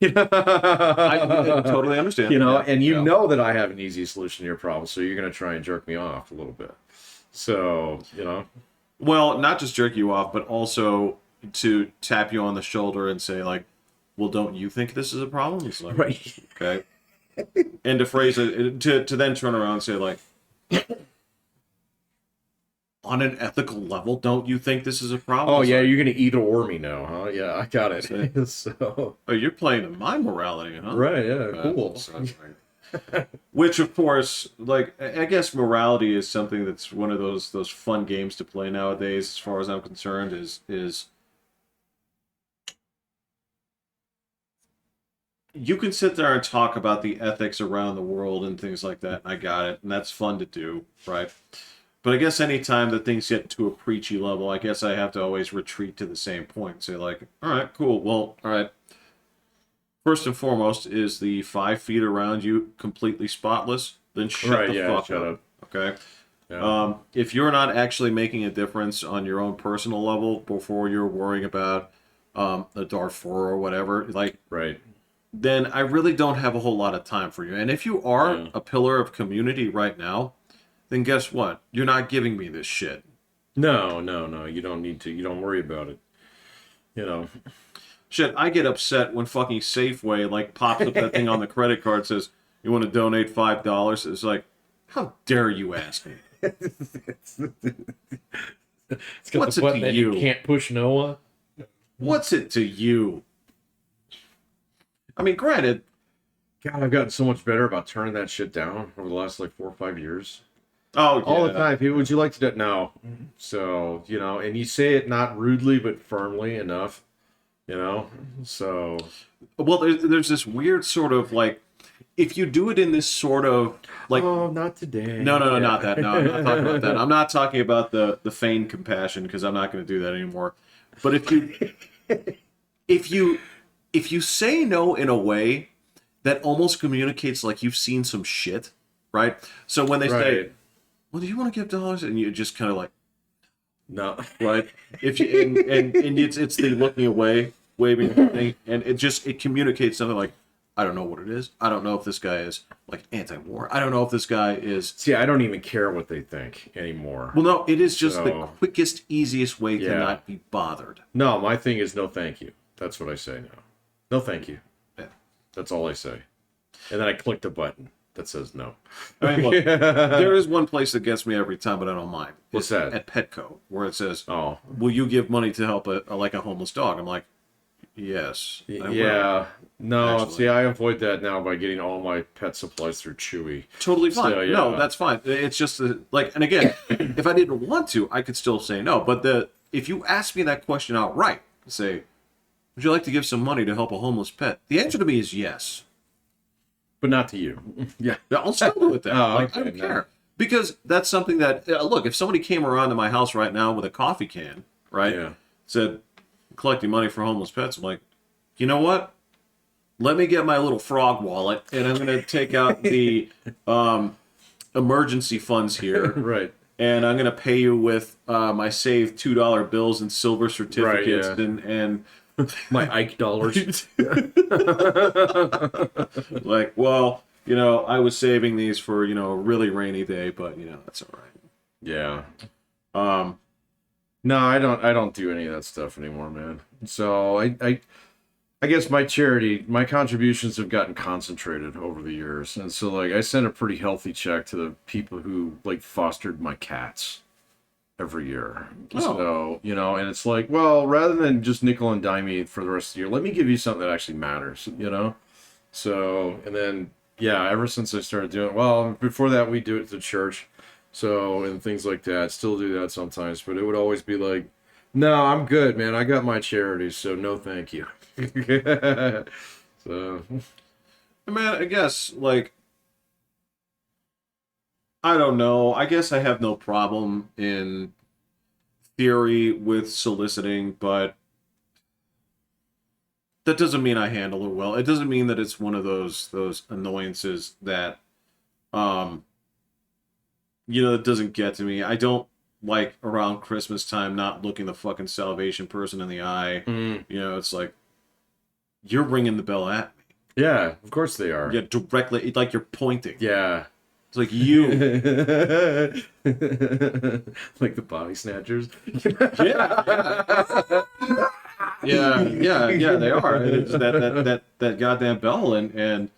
S2: I totally understand.
S1: You know, and you know that I have an easy solution to your problem, so you're going to try and jerk me off a little bit. So, you know.
S2: Well, not just jerk you off, but also to tap you on the shoulder and say, like, well, don't you think this is a problem? It's like,
S1: right.
S2: Okay. And to phrase it, to then turn around and say, like, on an ethical level, don't you think this is a problem?
S1: Oh, yeah, you're going to either or me now, huh? Yeah, I got it. So.
S2: Oh, you're playing in my morality, huh?
S1: Right, yeah, cool.
S2: Which, of course, like, I guess morality is something that's one of those fun games to play nowadays, as far as I'm concerned, is you can sit there and talk about the ethics around the world and things like that, and I got it, and that's fun to do, right? But I guess anytime that things get to a preachy level, I guess I have to always retreat to the same point and say, like, all right, cool, well, all right. First and foremost, is the 5 feet around you completely spotless? Then shut the fuck up. Okay? Yeah. If you're not actually making a difference on your own personal level before you're worrying about a Darfur or whatever, like,
S1: right,
S2: then I really don't have a whole lot of time for you. And if you are a pillar of community right now, then guess what? You're not giving me this shit.
S1: No. You don't need to. You don't worry about it. You know.
S2: Shit, I get upset when fucking Safeway, like, pops up that thing on the credit card, says, you want to donate $5? It's like, how dare you ask me?
S1: It's got
S2: What's
S1: the button
S2: it to
S1: that
S2: you?
S1: You can't push Noah.
S2: What's it to you? I mean, granted.
S1: God, I've gotten so much better about turning that shit down over the last, like, 4 or 5 years.
S2: Oh, yeah.
S1: All the time. People, would you like to do it? No. So, you know, and you say it not rudely, but firmly enough, you know? So.
S2: Well, there's this weird sort of, like, if you do it in this sort of, like.
S1: Oh, not today.
S2: No, not that. No, I'm not talking about that. I'm not talking about the feigned compassion, because I'm not going to do that anymore. But if you say no in a way that almost communicates like you've seen some shit, right? So when they say, well, do you want to give dollars? And you just kind of like,
S1: no,
S2: right? If you and it's the looking away, waving thing, and it communicates something like, I don't know what it is. I don't know if this guy is, like, anti-war. I don't know if this guy is.
S1: See, I don't even care what they think anymore.
S2: Well, no, it is just the quickest, easiest way to not be bothered.
S1: No, my thing is no, thank you. That's what I say now. No, thank you.
S2: Yeah,
S1: that's all I say. And then I click the button that says no.
S2: I mean, look, there is one place that gets me every time, but I don't mind.
S1: What's that?
S2: At Petco, where it says,
S1: "Oh,
S2: will you give money to help a homeless dog?" I'm like, yes.
S1: Yeah. No, actually. See, I avoid that now by getting all my pet supplies through Chewy.
S2: Totally fine. So, yeah. No, that's fine. It's just like, and again, if I didn't want to, I could still say no. But if you ask me that question outright, say, would you like to give some money to help a homeless pet? The answer to me is yes.
S1: But not to you. Yeah.
S2: I'll still do it then.
S1: Okay,
S2: I don't care. Because that's something that, look, if somebody came around to my house right now with a coffee can, right? Yeah. Said, collecting money for homeless pets, I'm like, you know what? Let me get my little frog wallet, and I'm going to take out the emergency funds here.
S1: Right.
S2: and I'm gonna pay you with my saved $2 bills and silver certificates,
S1: Right, yeah.
S2: and
S1: My Ike dollars.
S2: like, well, I was saving these for a really rainy day, but that's all right.
S1: Yeah.
S2: Um,
S1: No, I don't do any of that stuff anymore, man. So I guess my contributions have gotten concentrated over the years. And so like I sent a pretty healthy check to the people who like fostered my cats every year.
S2: Oh.
S1: So, and it's like, well, rather than just nickel and dime me for the rest of the year, let me give you something that actually matters. So, and then yeah, ever since I started doing, well, before that we do it to church. So, and things like that. Still do that sometimes, but it would always be like, no, I'm good, man. I got my charities, so no thank you. So,
S2: I mean, I guess like I don't know. I guess I have no problem in theory with soliciting, but that doesn't mean I handle it well. It doesn't mean that it's one of those annoyances that that doesn't get to me. I don't like around Christmas time not looking the fucking salvation person in the eye. It's like you're ringing the bell at me.
S1: yeah, of course they are.
S2: Yeah, directly, like you're pointing.
S1: Yeah.
S2: It's like you.
S1: Like the body snatchers.
S2: Yeah, they are. It's that goddamn bell, and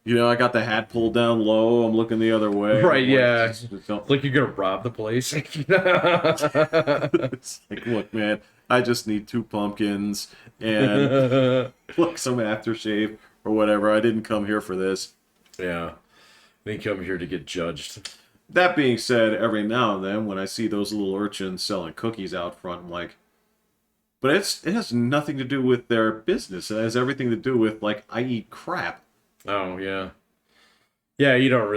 S2: I got the hat pulled down low. I'm looking the other way.
S1: Right, yeah.
S2: Just
S1: It's like you're gonna rob the place.
S2: It's like, look, man, I just need 2 pumpkins and look, some aftershave or whatever. I didn't come here for this.
S1: Yeah. They come here to get judged.
S2: That being said, every now and then when I see those little urchins selling cookies out front, I'm like, but it has nothing to do with their business. It has everything to do with, like, I eat crap.
S1: Oh, yeah. Yeah, you're not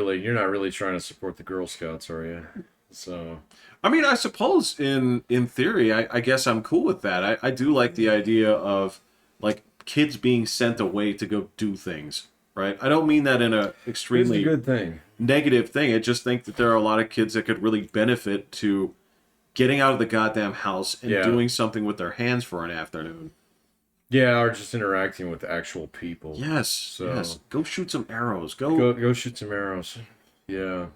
S1: really trying to support the Girl Scouts, are you? So,
S2: I mean, I suppose in theory, I guess I'm cool with that. I do like the idea of, like, kids being sent away to go do things, right? I don't mean that in a extremely
S1: it's a good thing.
S2: negative thing. I just think that there are a lot of kids that could really benefit to getting out of the goddamn house and doing something with their hands for an afternoon.
S1: Yeah, or just interacting with actual people.
S2: Yes, yes. Go shoot some arrows. Go
S1: shoot some arrows. Yeah.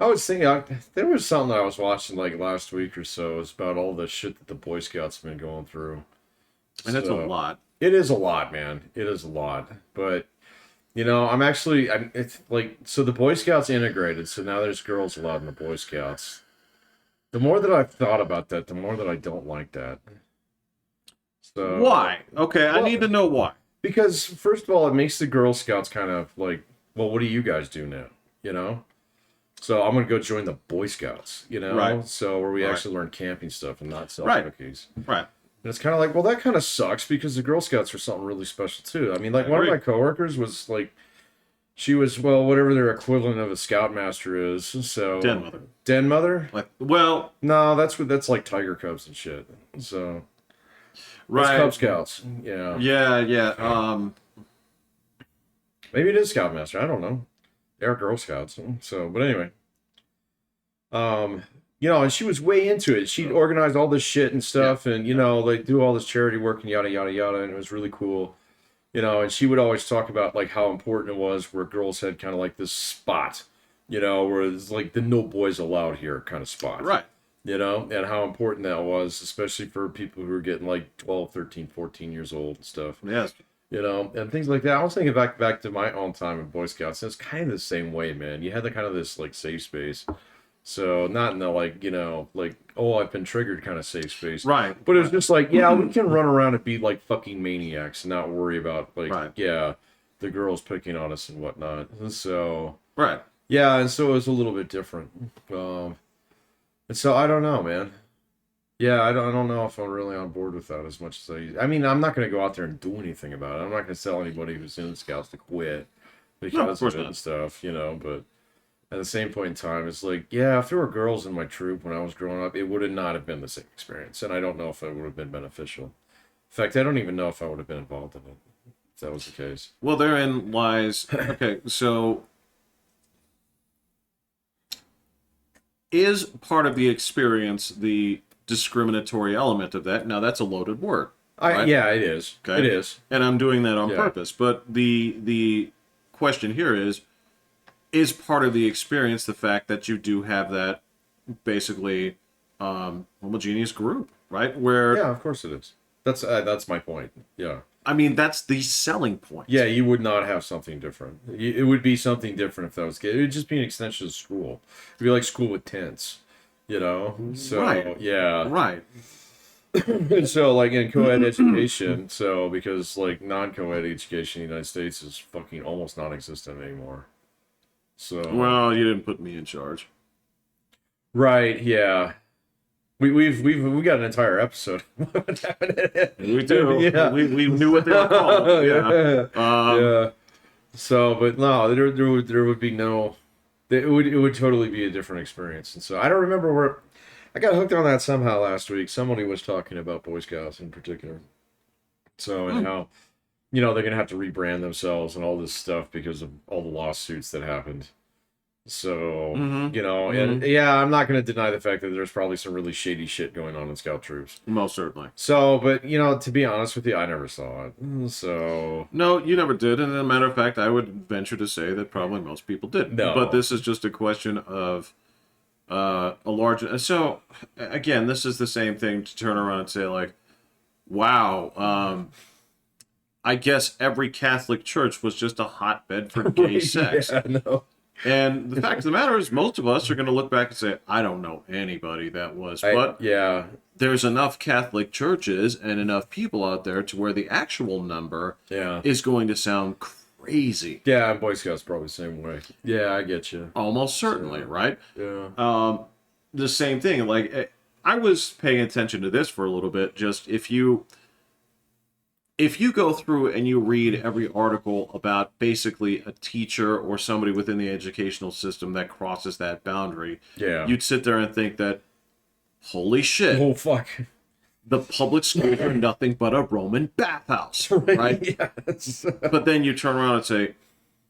S1: I was thinking, there was something I was watching like last week or so. It's about all the shit that the Boy Scouts have been going through.
S2: And that's a lot.
S1: It is a lot, man. It is a lot. But, it's like, so the Boy Scouts integrated, so now there's girls allowed in the Boy Scouts. The more that I've thought about that, the more that I don't like that. So
S2: why? Okay, I need to know why.
S1: Because, first of all, it makes the Girl Scouts kind of like, well, what do you guys do now? So I'm going to go join the Boy Scouts,
S2: Right.
S1: So where we actually learn camping stuff and not sell cookies.
S2: Right.
S1: And it's kind of like, well, that kind of sucks because the Girl Scouts are something really special too. I mean, like one of my coworkers was like, she was, well, whatever their equivalent of a Scoutmaster is. So Den Mother?
S2: Like, well,
S1: no, that's like Tiger Cubs and shit. So
S2: right.
S1: Cub Scouts. Yeah.
S2: Yeah.
S1: Maybe it is Scoutmaster. I don't know. They are Girl Scouts. So, but anyway. And she was way into it. She'd organize all this shit and stuff, and like do all this charity work and yada yada yada, and it was really cool. And she would always talk about like how important it was where girls had kind of like this spot, where it's like the no boys allowed here kind of spot.
S2: Right.
S1: And how important that was, especially for people who were getting like 12, 13, 14 years old and stuff.
S2: Yes.
S1: And things like that. I was thinking back to my own time in Boy Scouts. It's kind of the same way, man. You had the kind of this like safe space. So not in the like, like, oh, I've been triggered kind of safe space.
S2: Right.
S1: But it was just like, yeah, we can run around and be like fucking maniacs and not worry about like, the girls picking on us and whatnot. So
S2: right.
S1: Yeah, and so it was a little bit different. And so I don't know, man. Yeah, I don't know if I'm really on board with that as much as I mean, I'm not going to go out there and do anything about it. I'm not going to tell anybody who's in the Scouts to quit because of it and stuff, but at the same point in time, it's like, yeah, if there were girls in my troop when I was growing up, it would not have been the same experience. And I don't know if it would have been beneficial. In fact, I don't even know if I would have been involved in it, if that was the case.
S2: Well, therein lies... Okay, so... is part of the experience the discriminatory element of that? Now that's a loaded word. Right?
S1: Yeah, it is.
S2: Okay.
S1: It is.
S2: And I'm doing that on
S1: Yeah.
S2: purpose. But the question here is part of the experience the fact that you do have that basically homogeneous group, right? Where
S1: Yeah, of course it is. That's my point. Yeah.
S2: I mean, that's the selling point.
S1: Yeah, you would not have something different. It would be something different if that was gay. It would just be an extension of school. It'd be like school with tents, you know? So,
S2: Right.
S1: yeah.
S2: Right.
S1: And so, like, in co-ed education, so, because, like, non-co-ed education in the United States is fucking almost non-existent anymore. So...
S2: Well, you didn't put me in charge.
S1: Right, yeah. We got an entire episode.
S2: We do.
S1: Yeah.
S2: We knew what they were called. Yeah.
S1: Yeah. So, but no, there would be no. It would totally be a different experience. And so I don't remember where I got hooked on that somehow last week. Somebody was talking about Boy Scouts in particular. So and how, they're gonna have to rebrand themselves and all this stuff because of all the lawsuits that happened. So, and yeah, I'm not going to deny the fact that there's probably some really shady shit going on in Scout troops.
S2: Most certainly.
S1: So, but, to be honest with you, I never saw it. So...
S2: No, you never did. And as a matter of fact, I would venture to say that probably most people didn't.
S1: No.
S2: But this is just a question of a large... So, again, this is the same thing to turn around and say, like, wow, I guess every Catholic church was just a hotbed for gay sex.
S1: Yeah, no.
S2: And the fact of the matter is, most of us are going to look back and say, I don't know anybody that was. But
S1: yeah,
S2: there's enough Catholic churches and enough people out there to where the actual number is going to sound crazy.
S1: Yeah, and Boy Scouts probably the same way. Yeah, I get you.
S2: Almost certainly, right?
S1: Yeah.
S2: The same thing. Like, I was paying attention to this for a little bit. Just if you go through and you read every article about basically a teacher or somebody within the educational system that crosses that boundary, you'd sit there and think that, holy shit.
S1: Oh, fuck.
S2: The public schools are nothing but a Roman bathhouse, right?
S1: Yes.
S2: But then you turn around and say,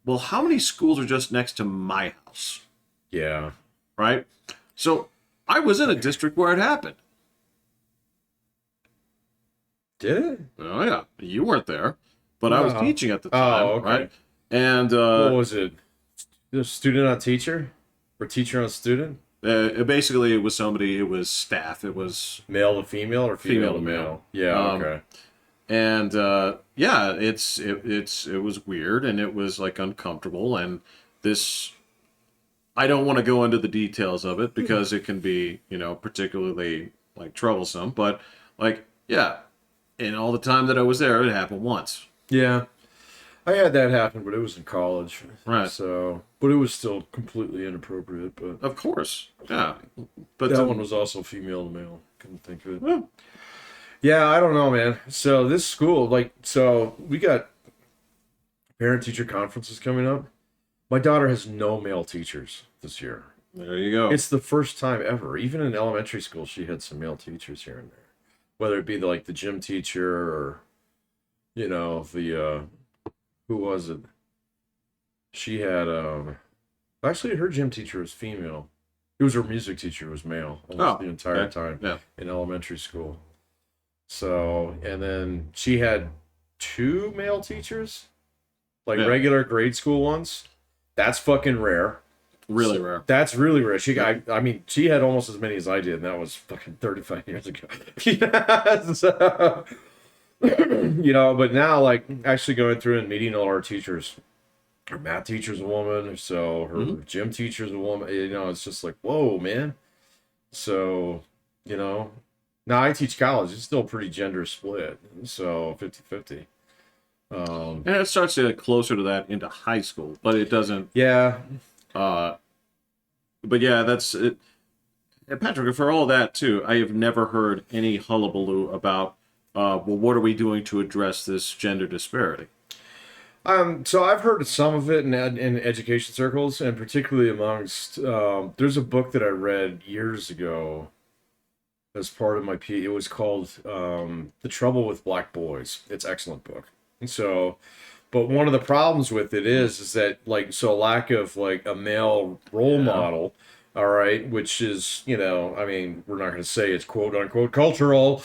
S2: well, how many schools are just next to my house?
S1: Yeah.
S2: Right? So I was in a district where it happened.
S1: Did it?
S2: Oh, yeah. You weren't there, but I was teaching at the time,
S1: okay.
S2: right? And
S1: what was it? The student on teacher? Or teacher on student?
S2: Basically, it was somebody, it was staff. It was
S1: male to female or female to male? Yeah, okay.
S2: And yeah, it was weird and it was like uncomfortable. And this, I don't want to go into the details of it because it can be, particularly like troublesome. But like, yeah. And all the time that I was there, it happened once.
S1: Yeah. I had that happen, but it was in college.
S2: Right.
S1: So, but it was still completely inappropriate. But
S2: of course. Yeah. But
S1: that one was also female to male. Couldn't think of it.
S2: Well,
S1: yeah, I don't know, man. So this school, we got parent-teacher conferences coming up. My daughter has no male teachers this year.
S2: There you go.
S1: It's the first time ever. Even in elementary school, she had some male teachers here and there. Whether it be the gym teacher or, who was it? She had, actually her gym teacher was female. It was her music teacher was male almost the entire time in elementary school. So, and then she had 2 male teachers, regular grade school ones. That's fucking rare.
S2: Really rare.
S1: That's really rare. She had almost as many as I did, and that was fucking 35 years ago. So, but now, actually going through and meeting all our teachers, her math teacher's a woman, so her gym teacher's a woman, it's just like, whoa, man. So, now I teach college. It's still pretty gender split, so 50-50.
S2: And it starts to get closer to that into high school, but it doesn't.
S1: Yeah.
S2: But yeah, that's it. And Patrick, for all that too, I have never heard any hullabaloo about, well, what are we doing to address this gender disparity?
S1: So I've heard some of it in education circles, and particularly amongst, there's a book that I read years ago as part of my It was called The Trouble with Black Boys. It's an excellent book. So, but one of the problems with it is that lack of a male role model All right, which is, I mean, we're not going to say it's quote unquote cultural,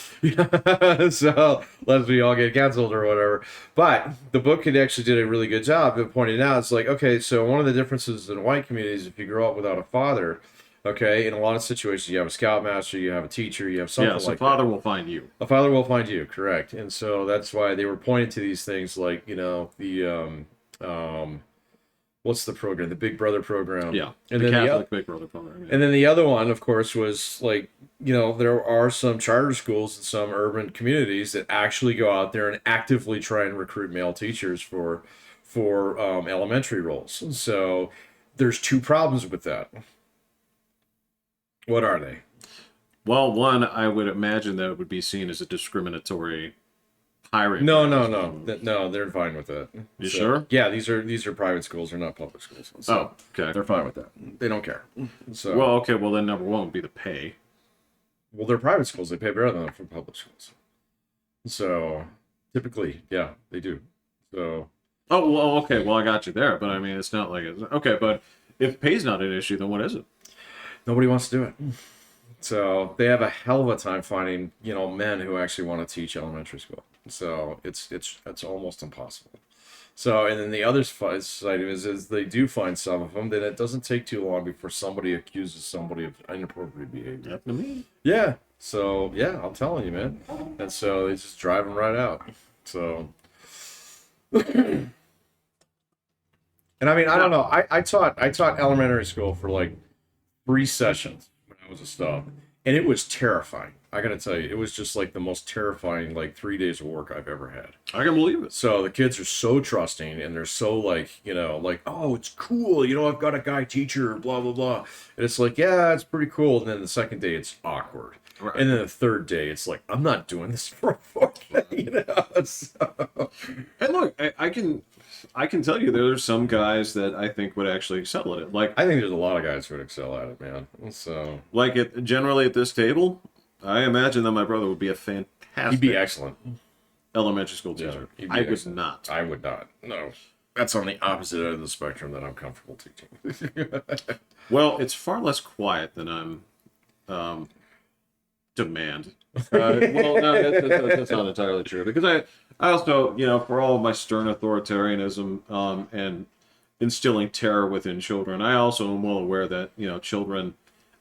S1: so lest we all get canceled or whatever. But the book actually did a really good job of pointing out it's like, okay, so one of the differences in white communities, if you grow up without a father, okay, in a lot of situations, you have a scoutmaster, you have a teacher, you have something
S2: Yeah, so
S1: like
S2: father
S1: that.
S2: will find you.
S1: A father will find you, correct. And so that's why they were pointing to these things like, what's the program? The Big Brother program.
S2: Yeah,
S1: And
S2: the
S1: then
S2: Catholic Big Brother program. Yeah.
S1: and then the other one, of course, was like, there are some charter schools in some urban communities that actually go out there and actively try and recruit male teachers for elementary roles. So there's two problems with that. What are they?
S2: Well, one, I would imagine that it would be seen as a discriminatory hiring
S1: No, no,
S2: practice.
S1: no, no. They're fine with that.
S2: You
S1: So,
S2: sure?
S1: Yeah, these are private schools. They're not public schools. So
S2: Oh, okay.
S1: they're fine with that. They don't care. So
S2: Well, okay. Well, then number one would be the pay.
S1: well, they're private schools. They pay better than from public schools. So typically, yeah, they do. So
S2: Oh, well, okay. Well, I got you there, but I mean, it's not like it's okay. But if pay's not an issue, then what is it?
S1: nobody wants to do it. So they have a hell of a time finding, men who actually want to teach elementary school. So it's almost impossible. So and then the other side is they do find some of them. Then it doesn't take too long before somebody accuses somebody of inappropriate behavior.
S2: Happened to me.
S1: Yeah. So yeah, I'm telling you, man. And so they just drive them right out. So. And I mean, I don't know. I taught elementary school for like 3 sessions when I was a stub, and it was terrifying. I gotta tell you, it was just like the most terrifying like 3 days of work I've ever had.
S2: I can believe it.
S1: So the kids are so trusting, and they're so like like, oh, it's cool. I've got a guy teacher, blah blah blah. And it's like, yeah, it's pretty cool. And then the second day, it's awkward.
S2: Right.
S1: And then the third day, it's like, I'm not doing this for a fortnight. So.
S2: And look, I can tell you there's some guys that I think would actually excel at it. Like
S1: I think there's a lot of guys who would excel at it, man. So
S2: generally at this table, I imagine that my brother would be a fantastic
S1: he'd be excellent.
S2: elementary school teacher.
S1: he'd be
S2: I would
S1: excellent.
S2: not.
S1: I would not. No, that's on the opposite end of the spectrum that I'm comfortable teaching.
S2: Well, it's far less quiet than I'm demand. Well, no, that's not entirely true because I also, for all of my stern authoritarianism and instilling terror within children, I also am well aware that, children,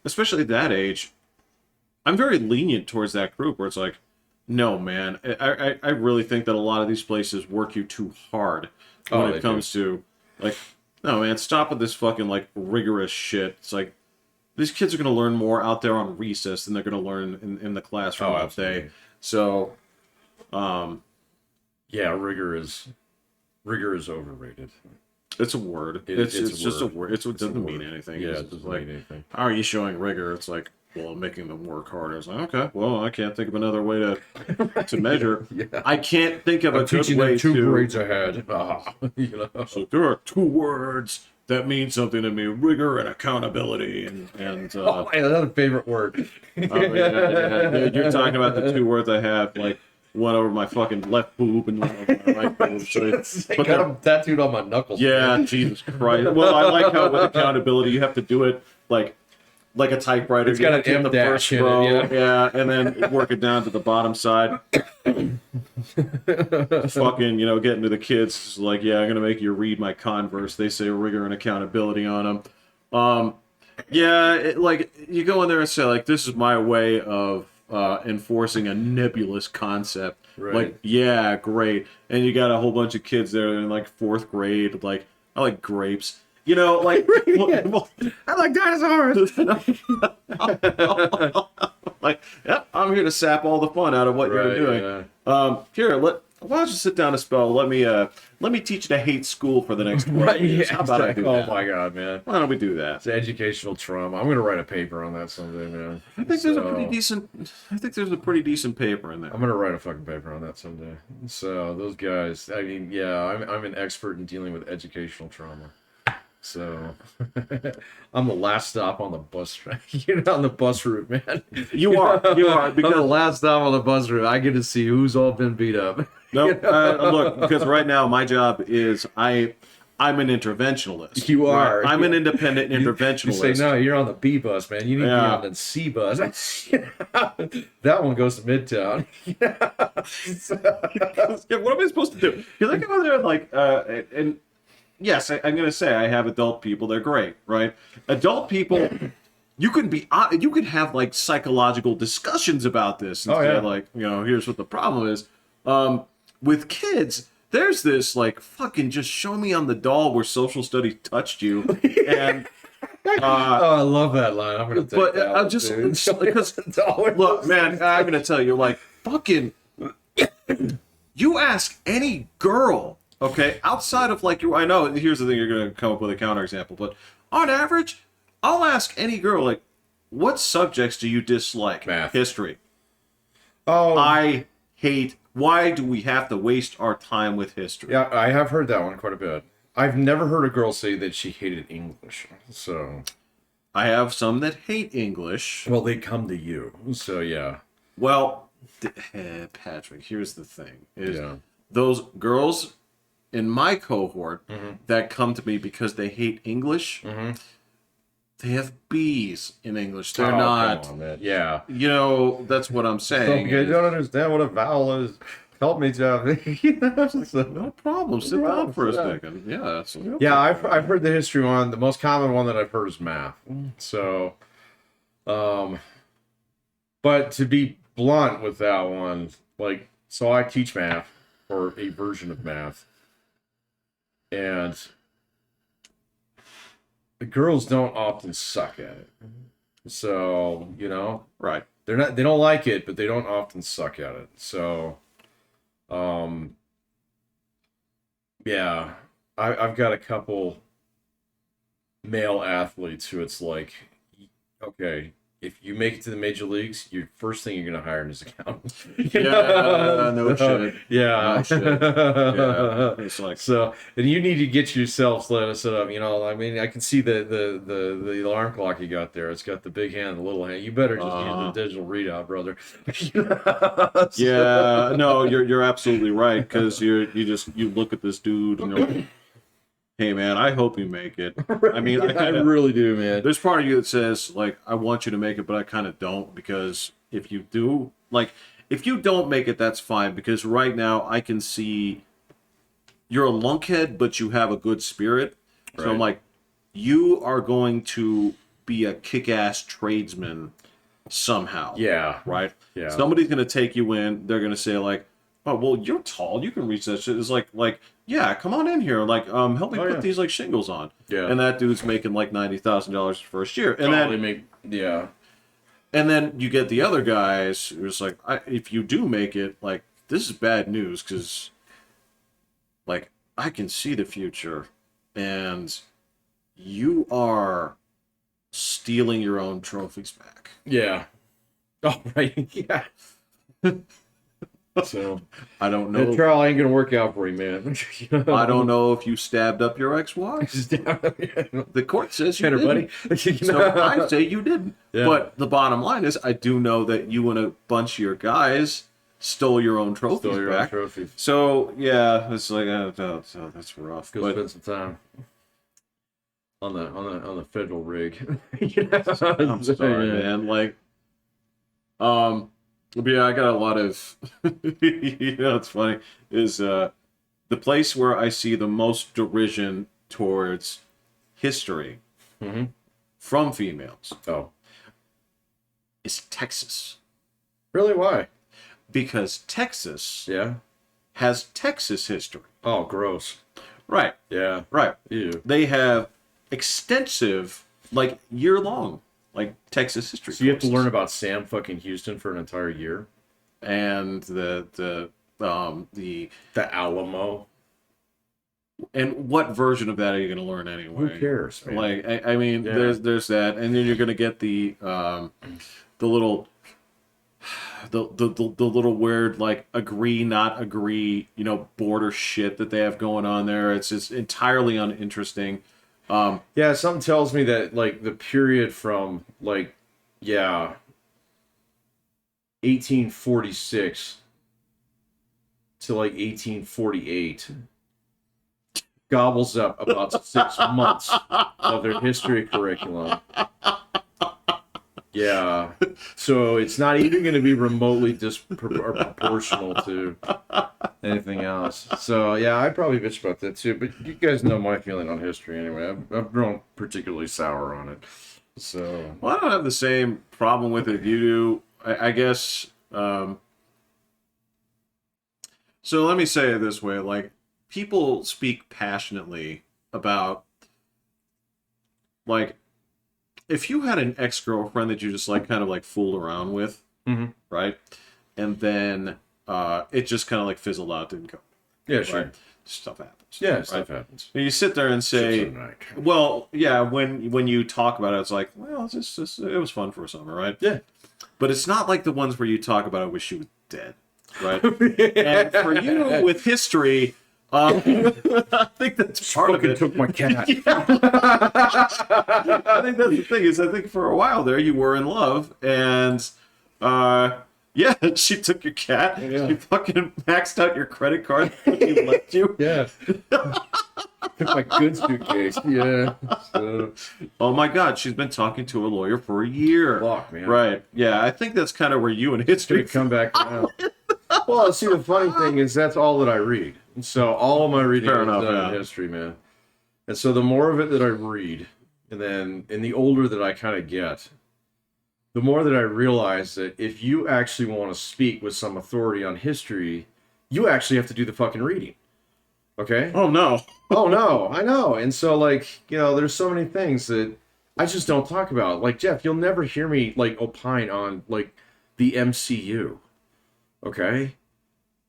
S2: especially at that age, I'm very lenient towards that group where it's like, no, man, I really think that a lot of these places work you too hard when it comes to, like, no, man, stop with this fucking, like, rigorous shit. It's like, these kids are going to learn more out there on recess than they're going to learn in the classroom all day. So,
S1: yeah, rigor is overrated.
S2: it's a word. It's just a word. It doesn't mean anything.
S1: Yeah,
S2: It's
S1: it
S2: just
S1: doesn't
S2: like,
S1: mean anything.
S2: how are you showing rigor? It's like, well, I'm making them work harder. It's like, okay, well, I can't think of another way to measure.
S1: Yeah.
S2: I can't think of
S1: I'm
S2: a good
S1: teaching
S2: way
S1: them 2
S2: to.
S1: grades ahead.
S2: So there are 2 words that mean something to me: rigor and accountability. And
S1: Oh, my, another favorite word.
S2: yeah. Dude, you're talking about the 2 words I have, like one over my fucking left boob and one over my right boob. So,
S1: I got them tattooed on my knuckles.
S2: yeah,
S1: man.
S2: Jesus Christ. Well, I like how with accountability you have to do it like a typewriter.
S1: It's
S2: You
S1: got
S2: have to
S1: an
S2: hit
S1: M
S2: the
S1: dash
S2: first
S1: in it,
S2: row,
S1: yeah.
S2: and then work it down to the bottom side. Fucking, getting to the kids, it's like, yeah, I'm gonna make you read my Converse. They say rigor and accountability on them. Yeah, like you go in there and say like, this is my way of enforcing a nebulous concept.
S1: Right.
S2: Like, yeah, great. And you got a whole bunch of kids there in like 4th grade. Like, I like grapes. Like,
S1: I like dinosaurs.
S2: like, yeah, I'm here to sap all the fun out of what you're doing.
S1: Yeah.
S2: Here, why don't you sit down a spell? Let me teach you to hate school for the next 12 years.
S1: Yeah,
S2: How about I do that?
S1: Oh my god, man.
S2: Why don't we do that?
S1: It's educational trauma. I'm gonna write a paper on that someday, man.
S2: I think there's a pretty decent paper in there.
S1: I'm gonna write a fucking paper on that someday. So those guys, I mean, yeah, I'm an expert in dealing with educational trauma. So I'm the last stop on the bus, on the bus route, man.
S2: You are
S1: I'm the
S2: because
S1: last stop on the bus route. I get to see who's all been beat up.
S2: no, look, because right now my job is I I'm an interventionalist.
S1: You are.
S2: Right? I'm an independent
S1: You
S2: interventionalist.
S1: say, no, you're on the B bus, man. You need to be on the C bus. That one goes to Midtown.
S2: Yeah, what am I supposed to do? Because I go there like, and yes, I'm going to say I have adult people. They're great, right? Adult people, you can have like psychological discussions about this and
S1: Oh,
S2: say
S1: yeah.
S2: like, here's what the problem is. With kids, there's this like fucking just show me on the doll where social studies touched you, and
S1: Oh, I love that line. I'm gonna take
S2: but
S1: that.
S2: I'm just because
S1: $1.
S2: look, man, I'm gonna tell you, like fucking, you ask any girl, okay, outside of like I know here's the thing, you're gonna come up with a counterexample, but on average, I'll ask any girl like, what subjects do you dislike?
S1: Math.
S2: History.
S1: Oh,
S2: I hate. Why do we have to waste our time with history?
S1: yeah, I have heard that one quite a bit. I've never heard a girl say that she hated English. So,
S2: I have some that hate English.
S1: well, they come to you. So, yeah.
S2: Well, Patrick, here's the thing: is
S1: Yeah.
S2: those girls in my cohort
S1: Mm-hmm.
S2: that come to me because they hate English, they have B's in English. They're
S1: Oh,
S2: not.
S1: come on, man. Yeah.
S2: That's what I'm
S1: So,
S2: saying.
S1: you don't understand what a vowel is. Help me, Jeff.
S2: No problem. Sit down for a second. Yeah.
S1: Yeah, I've heard the history one. The most common one that I've heard is math. So, but to be blunt with that one, like, so I teach math or a version of math, and the girls don't often suck at it. So,
S2: Right.
S1: they don't like it, but they don't often suck at it. So, yeah, I've got a couple male athletes who it's like, okay, if you make it to the major leagues, your first thing you're gonna hire is accountant.
S2: Yeah, no shit.
S1: Yeah.
S2: No shit. Yeah. It's like,
S1: So, and you need to get yourself set up. I mean, I can see the alarm clock you got there. It's got the big hand, the little hand. You better just use the digital readout, brother.
S2: yeah, no, you're absolutely right, because you look at this dude and you're like, hey man, I hope you make it. I mean,
S1: Yeah, I really do, man.
S2: there's part of you that says like, I want you to make it, but I kind of don't, because if you do, like, if you don't make it, that's fine, because right now I can see you're a lunkhead, but you have a good spirit. So I'm
S1: Right.
S2: like, you are going to be a kick-ass tradesman somehow.
S1: Yeah.
S2: Right?
S1: Yeah.
S2: Somebody's going to take you in. They're going to say like, oh, well, you're tall. You can reach that shit. It's like, yeah, come on in here. Like, help me put
S1: yeah.
S2: these like shingles on.
S1: Yeah.
S2: And that dude's making like $90,000 first year. And
S1: They
S2: then,
S1: make, yeah.
S2: and then you get the other guys who's like, if you do make it, like, this is bad news, because like, I can see the future, and you are stealing your own trophies back.
S1: Yeah. Oh, right. Yeah. So,
S2: I don't
S1: that
S2: know.
S1: trial ain't gonna work out for you, man.
S2: I don't know if you stabbed up your ex-wife. The court says you
S1: Cheddar,
S2: didn't.
S1: buddy.
S2: So I say you didn't.
S1: Yeah.
S2: But the bottom line is, I do know that you and a bunch of your guys stole your own trophies
S1: Stole your own
S2: back.
S1: trophies.
S2: So yeah, it's like, so that's rough.
S1: Go
S2: But
S1: spend some time on the federal rig.
S2: I'm sorry, man. Like, but yeah, I got a lot of. It's funny is the place where I see the most derision towards history from females
S1: Oh,
S2: is Texas,
S1: really? Why?
S2: because Texas
S1: Yeah.
S2: has Texas history.
S1: Oh, gross.
S2: Right,
S1: Yeah.
S2: right.
S1: Ew.
S2: They have extensive, like year-long, like Texas history.
S1: So you have to
S2: courses.
S1: learn about Sam fucking Houston for an entire year.
S2: And the
S1: Alamo.
S2: and what version of that are you going to learn anyway?
S1: Who cares, man?
S2: Like, I mean,
S1: Yeah.
S2: there's that, and then you're going to get the little the little weird like agree not agree border shit that they have going on there. It's just entirely uninteresting.
S1: Yeah, something tells me that like the period from 1846 to like 1848 gobbles up about 6 months of their history curriculum. Yeah. So it's not even going to be remotely proportional to anything else. So, yeah, I'd probably bitch about that too. But you guys know my feeling on history anyway. I've grown particularly sour on it. So.
S2: Well, I don't have the same problem with it you do. I guess. So let me say it this way: like, people speak passionately about, like, if you had an ex-girlfriend that you just like kind of like fooled around with, right, and then it just kind of like fizzled out, didn't go.
S1: Yeah, sure.
S2: Right? Stuff happens.
S1: Yeah,
S2: right?
S1: stuff happens.
S2: And you sit there and say, well, yeah, when you talk about it, it's like, well, it's just it was fun for a summer, right?
S1: Yeah.
S2: But it's not like the ones where you talk about I wish she was dead, right? And for you with history, I think that's part of it.
S1: Took my cat.
S2: I think that's the thing is I think for a while there you were in love and yeah, she took your cat.
S1: Yeah.
S2: She fucking maxed out your credit card when she left you.
S1: Yeah. Took my good suitcase. Yeah. So.
S2: Oh my God, she's been talking to a lawyer for a year.
S1: Fuck, man.
S2: Right. Yeah, I think that's kind of where you and history
S1: Come back around. Well, see, the funny thing is that's all that I read. And so all of my reading is done in history, man. And so the more of it that I read, and the older that I kind of get, the more that I realize that if you actually want to speak with some authority on history, you actually have to do the fucking reading. Okay?
S2: Oh, no.
S1: Oh, no. I know. And so, like, there's so many things that I just don't talk about. Like, Jeff, you'll never hear me, like, opine on, like, the MCU. Okay?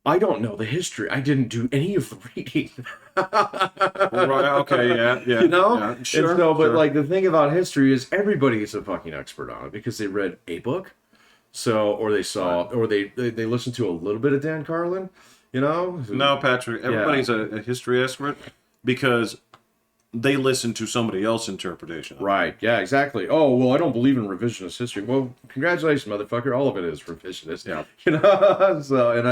S1: I don't know the history. I didn't do any of the reading.
S2: Right, okay, yeah.
S1: Yeah,
S2: sure.
S1: And so, but like the thing about history is everybody is a fucking expert on it because they read a book, or they saw, or they listened to a little bit of Dan Carlin,
S2: No, Patrick, everybody's a history expert because they listen to somebody else's interpretation.
S1: Right, yeah, exactly. Oh, well, I don't believe in revisionist history. Well, congratulations, motherfucker. All of it is revisionist.
S2: Yeah.
S1: So, and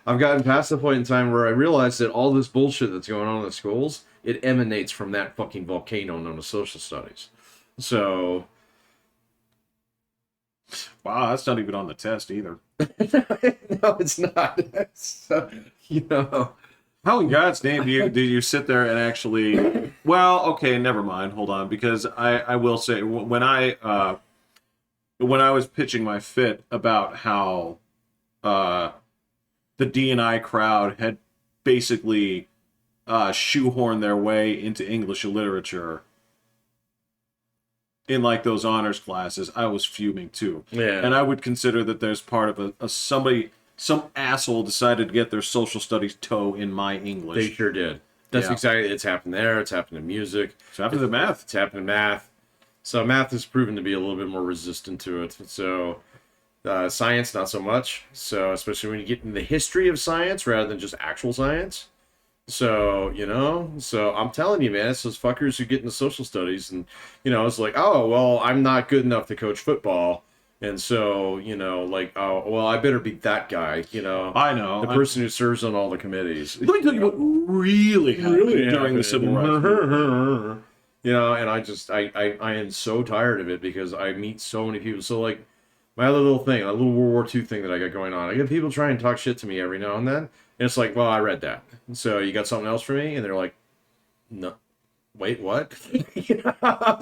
S1: I've gotten past the point in time where I realize that all this bullshit that's going on in the schools, it emanates from that fucking volcano known as social studies. So.
S2: Wow, that's not even on the test either.
S1: No, it's not. So,
S2: How in God's name do you sit there and actually? Well, okay, never mind. Hold on, because I will say when I was pitching my fit about how the D&I crowd had basically shoehorned their way into English literature in like those honors classes, I was fuming too.
S1: Yeah,
S2: and I would consider that there's part of some asshole decided to get their social studies toe in my English.
S1: They sure did. That's exactly. It's happened there. It's happened in music.
S2: It's happened in math.
S1: It's happened in math. So math has proven to be a little bit more resistant to it. So science, not so much. So especially when you get in the history of science rather than just actual science. So, so I'm telling you, man, it's those fuckers who get into social studies and, it's like, oh, well, I'm not good enough to coach football. And so, like, oh, well, I better be that guy,
S2: I know.
S1: The person who serves on all the committees.
S2: Let me tell you what really happened during the Civil Rights movement.
S1: And I am so tired of it because I meet so many people. So, like, my other little thing, a little World War II thing that I got going on, I get people trying to talk shit to me every now and then. And it's like, well, I read that. So you got something else for me? And they're like, no. Wait, what?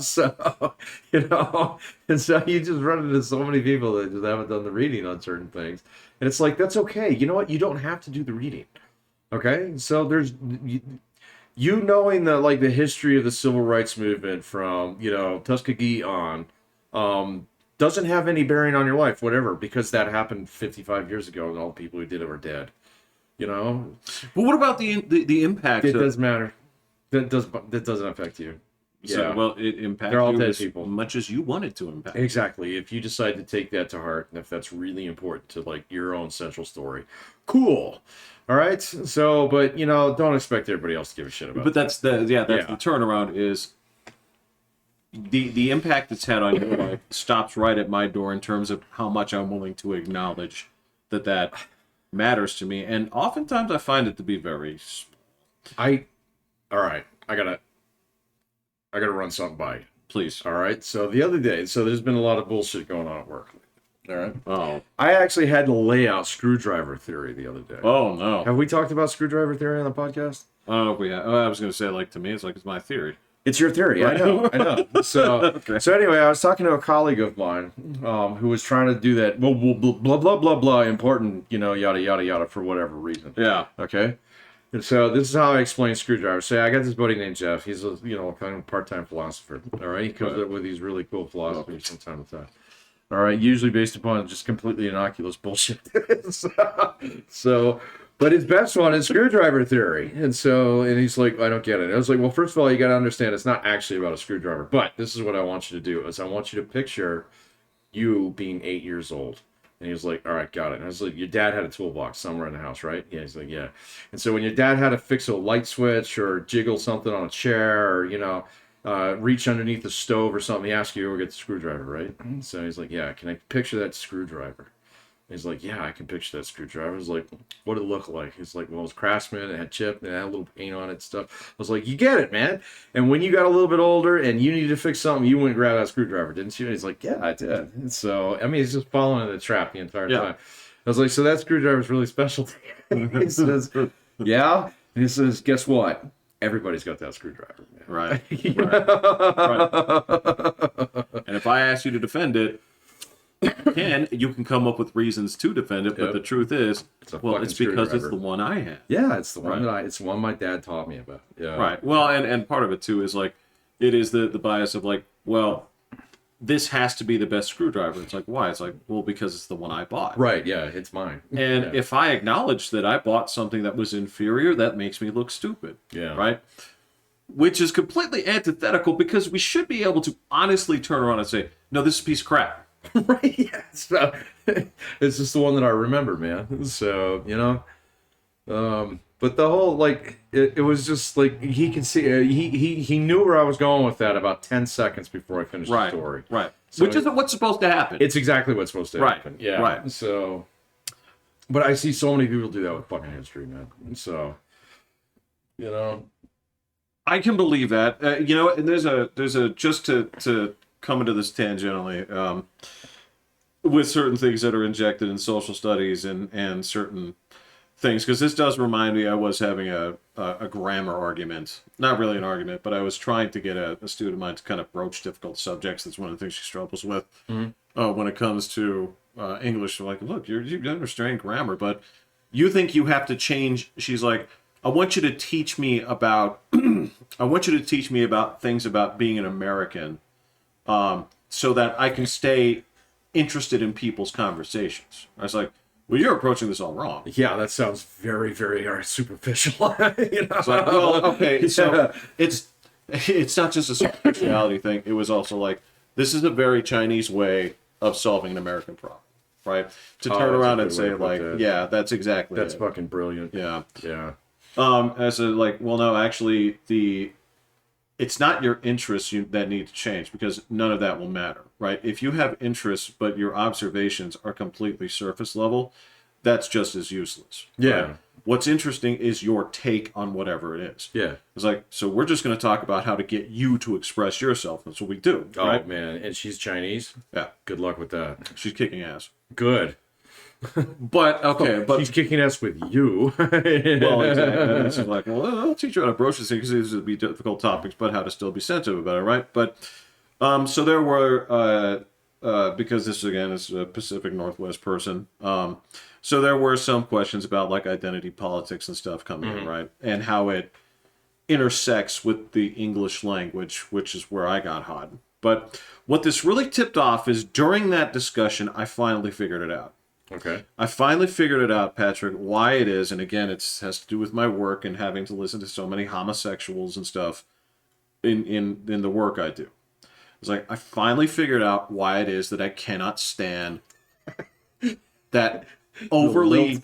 S1: So, and so you just run into so many people that just haven't done the reading on certain things. And it's like, that's okay. You know what? You don't have to do the reading. Okay? So there's, knowing the history of the civil rights movement from, Tuskegee on, doesn't have any bearing on your life, whatever, because that happened 55 years ago and all the people who did it were dead. But
S2: what about the impact?
S1: It doesn't matter. That doesn't affect you.
S2: So, well, it impacts
S1: They're all
S2: you
S1: dead
S2: as
S1: people.
S2: much as you want it to impact.
S1: Exactly. If you decide to take that to heart, and if that's really important to like your own central story, cool. All right. So, but don't expect everybody else to give a shit about.
S2: But that's the turnaround is the impact it's had on your life stops right at my door in terms of how much I'm willing to acknowledge that matters to me, and oftentimes I find it to be very.
S1: All right, I gotta run something by you.
S2: Please.
S1: All right. So the other day, so there's been a lot of bullshit going on at work. All right.
S2: Oh.
S1: I actually had to lay out screwdriver theory the other day.
S2: Oh no.
S1: Have we talked about screwdriver theory on the podcast?
S2: Oh, we have. I was going to say, like, to me, it's like, it's my theory.
S1: It's your theory. I know. I know. So,
S2: Okay.
S1: so anyway, I was talking to a colleague of mine who was trying to do that. Well, blah blah blah blah. Important, yada yada yada for whatever reason.
S2: Yeah.
S1: Okay. And so this is how I explain screwdrivers. Say I got this buddy named Jeff. He's a kind of part-time philosopher. All right. He comes up with these really cool philosophies from time to time. All right. Usually based upon just completely innocuous bullshit. so but his best one is screwdriver theory. And he's like, I don't get it. I was like, well, first of all, you got to understand it's not actually about a screwdriver. But this is what I want you to do is I want you to picture you being 8 years old. And he was like, all right, got it. And I was like, your dad had a toolbox somewhere in the house, right? Yeah, he's like, yeah. And so when your dad had to fix a light switch or jiggle something on a chair or, reach underneath the stove or something, he asked you to go get the screwdriver, right? So he's like, yeah, can I picture that screwdriver? He's like, yeah, I can picture that screwdriver. I was like, what did it look like? He's like, well, it was Craftsman. It had chip. It had a little paint on it and stuff. I was like, you get it, man. And when you got a little bit older and you needed to fix something, you went and grabbed that screwdriver, didn't you? And he's like, yeah, I did. And so, I mean, he's just following the trap the entire time. I was like, so that screwdriver is really special to you. He says, yeah. And he says, guess what? Everybody's got that screwdriver, man.
S2: Right. Right. And if I ask you to defend it, you can come up with reasons to defend it, but the truth is, it's because it's the one I had.
S1: Yeah, it's the one it's the one my dad taught me about. Yeah.
S2: Right. Well, and part of it too is like, it is the bias of like, well, this has to be the best screwdriver. It's like, why? It's like, well, because it's the one I bought.
S1: Right. Yeah, it's mine.
S2: And if I acknowledge that I bought something that was inferior, that makes me look stupid.
S1: Yeah.
S2: Right. Which is completely antithetical because we should be able to honestly turn around and say, no, this is a piece of crap.
S1: Right, yeah. So, it's just the one that I remember, man. So, but the whole, like, it was just like, he could see, he knew where I was going with that about 10 seconds before I finished the story.
S2: Right,
S1: So
S2: which isn't what's supposed to happen.
S1: It's exactly what's supposed to happen.
S2: Right,
S1: Yeah.
S2: right.
S1: So, but I see so many people do that with fucking history, man. So,
S2: I can believe that. And there's a just to come into this tangentially, with certain things that are injected in social studies and certain things, because this does remind me, I was having a grammar argument, not really an argument, but I was trying to get a student of mine to kind of broach difficult subjects. That's one of the things she struggles with when it comes to English. Like, look, you understand grammar, but you think you have to change. She's like, I want you to teach me about things about being an American, so that I can stay interested in people's conversations. I was like, well, you're approaching this all wrong.
S1: Yeah, that sounds very, very superficial.
S2: It's like, well, okay, so it's not just a superficiality thing. It was also like, this is a very Chinese way of solving an American problem, right? To turn around and say like, yeah, that's exactly
S1: that's
S2: it.
S1: fucking brilliant.
S2: Yeah.
S1: Yeah.
S2: I said like, well, no, actually, it's not your interests that need to change, because none of that will matter, right? If you have interests, but your observations are completely surface level, that's just as useless.
S1: Yeah.
S2: Right? What's interesting is your take on whatever it is.
S1: Yeah.
S2: It's like, so we're just going to talk about how to get you to express yourself. That's what we do, right?
S1: Oh, man. And she's Chinese?
S2: Yeah.
S1: Good luck with that.
S2: She's kicking ass.
S1: Good.
S2: But, okay, but...
S1: She's kicking ass with you.
S2: Well, exactly. And it's like, well, I'll teach you how to broach this thing, because these would be difficult topics, but how to still be sensitive about it, right? But, so there were, because this, again, is a Pacific Northwest person, so there were some questions about, like, identity politics and stuff coming in, right? And how it intersects with the English language, which is where I got hot. But what this really tipped off is, during that discussion, I finally figured it out.
S1: Okay.
S2: I finally figured it out, Patrick, why it is, and again, it has to do with my work and having to listen to so many homosexuals and stuff in the work I do. It's like, I finally figured out why it is that I cannot stand that overly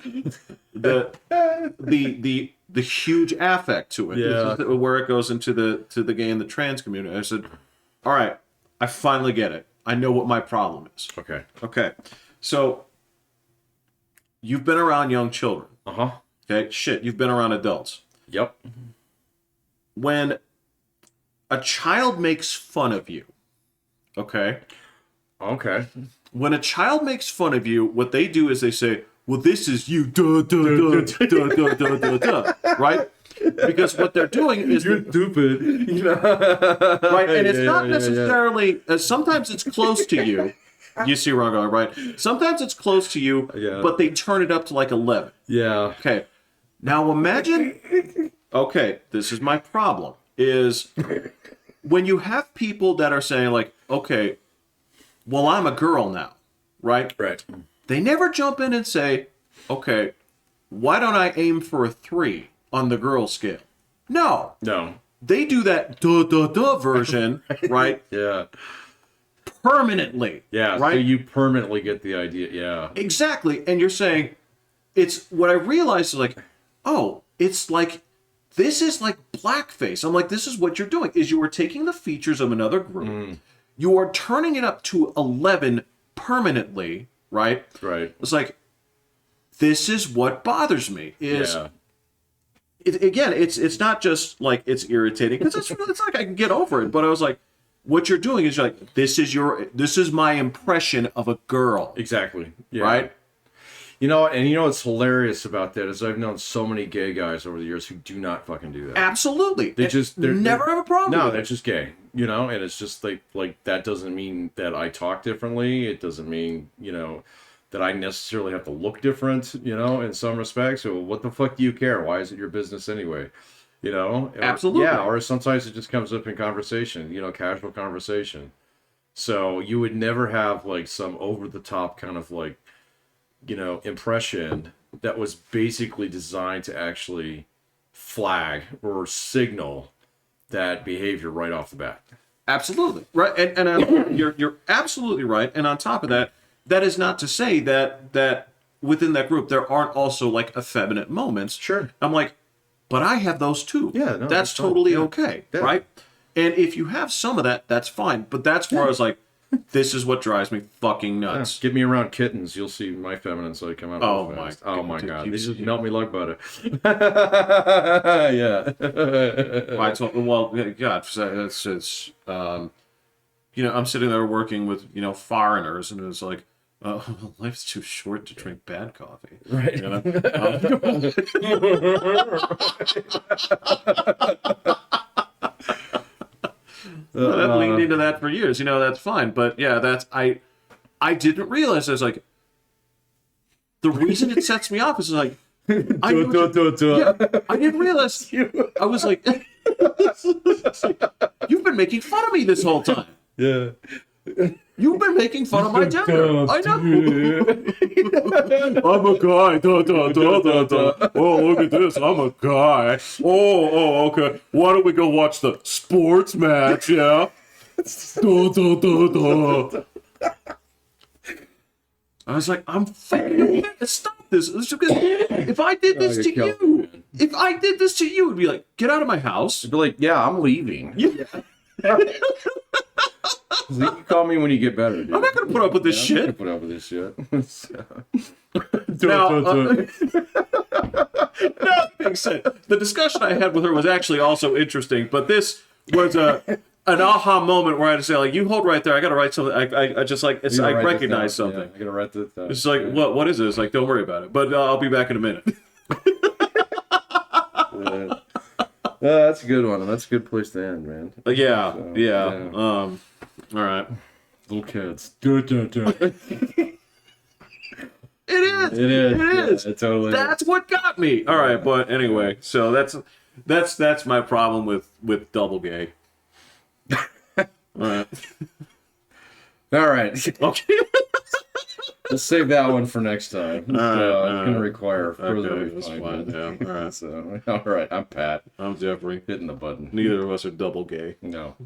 S2: the huge affect to it.
S1: Yeah.
S2: Where it goes into the gay and the trans community. I said, all right, I finally get it. I know what my problem is. Okay. So you've been around young children.
S1: Uh-huh.
S2: Okay, shit, you've been around adults.
S1: Yep.
S2: when a child makes fun of you, okay?
S1: Okay.
S2: When a child makes fun of you, what they do is they say, well, this is you, duh, duh, duh, duh, duh, duh, duh, duh, right? Because what they're doing is...
S1: You're stupid. You know?
S2: Right, and it's not necessarily... sometimes it's close to you. You see where I'm going, right? Sometimes it's close to you, but they turn it up to like 11.
S1: Yeah.
S2: Okay. Now imagine... Okay, this is my problem, is when you have people that are saying like, okay, well, I'm a girl now, right?
S1: Right.
S2: They never jump in and say, okay, why don't I aim for a 3 on the girl scale? No.
S1: No.
S2: They do that duh version, right?
S1: Yeah.
S2: Permanently.
S1: Yeah.
S2: Right?
S1: So you permanently get the idea. Yeah.
S2: Exactly. And you're saying, it's what I realized is like, oh, it's like, this is like blackface. I'm like, this is what you're doing, is you are taking the features of another group, you are turning it up to 11 permanently, right?
S1: Right.
S2: It's like, this is what bothers me, is...
S1: Yeah.
S2: Again, it's not just like it's irritating, because it's like I can get over it, but I was like, what you're doing is you're like, this is my impression of a girl.
S1: Exactly. Yeah.
S2: Right?
S1: You know, and you know what's hilarious about that is I've known so many gay guys over the years who do not fucking do that.
S2: Absolutely.
S1: They're
S2: never have a problem.
S1: No,
S2: with
S1: they're
S2: it.
S1: just gay. You know, and it's just like that doesn't mean that I talk differently. It doesn't mean, you know, that I necessarily have to look different, you know, in some respects. So what the fuck do you care? Why is it your business anyway? You know?
S2: Absolutely.
S1: Yeah, or sometimes it just comes up in conversation, you know, casual conversation. So you would never have like some over the top kind of like, you know, impression that was basically designed to actually flag or signal that behavior right off the bat.
S2: Absolutely. Right. And you're absolutely right. And on top of that, that is not to say that within that group there aren't also like effeminate moments.
S1: Sure.
S2: I'm like, but I have those too.
S1: Yeah, no,
S2: that's
S1: fine.
S2: totally
S1: Yeah.
S2: okay.
S1: Yeah.
S2: Right? And if you have some of that, that's fine. But that's where I was like, this is what drives me fucking nuts.
S1: Get me around kittens, you'll see my feminine side come out.
S2: Oh
S1: real
S2: my
S1: fast. Oh my
S2: God.
S1: god,
S2: You
S1: they
S2: see-
S1: just melt me like butter. Yeah.
S2: I told, well, God, it's you know, I'm sitting there working with, you know, foreigners, and it was like, life's too short to drink bad coffee.
S1: Right.
S2: You know? I've leaned into that for years. You know, that's fine. But yeah, I didn't realize. I was like, the reason it sets me off is like, I didn't realize. I was like, you've been making fun of me this whole time.
S1: Yeah.
S2: You've been making fun of my gender. I know. I'm a guy. Oh, look at this. I'm a guy. Oh, okay. Why don't we go watch the sports match? Yeah. I was like, I'm fucking gonna stop this. If I did this to you, it'd be like, get out of my house.
S1: Be like, yeah, I'm leaving.
S2: Yeah.
S1: You can call me when you get better, dude.
S2: I'm not gonna put up with this
S1: I'm not
S2: shit.
S1: gonna put up with this shit.
S2: Now, that being said, the discussion I had with her was actually also interesting, but this was an aha moment where I had to say, like, you hold right there. I gotta write something. I just like it's. I recognize something.
S1: Yeah, I gotta write this down.
S2: It's like, what is it? It's like, don't worry about it. But I'll be back in a minute.
S1: That's a good one. That's a good place to end, man.
S2: Yeah.
S1: Yeah.
S2: All right.
S1: Little kids.
S2: It is.
S1: It is.
S2: Yeah,
S1: it totally
S2: That's what got me. All right, but anyway, so that's my problem with double gay. All right.
S1: All right.
S2: Okay.
S1: Let's save that one for next time. It's going to require further
S2: Okay, that's
S1: refinement.
S2: fine. Yeah. All right.
S1: So, all right. I'm Pat.
S2: I'm Jeffrey.
S1: Hitting the button.
S2: Neither of us are double gay.
S1: No.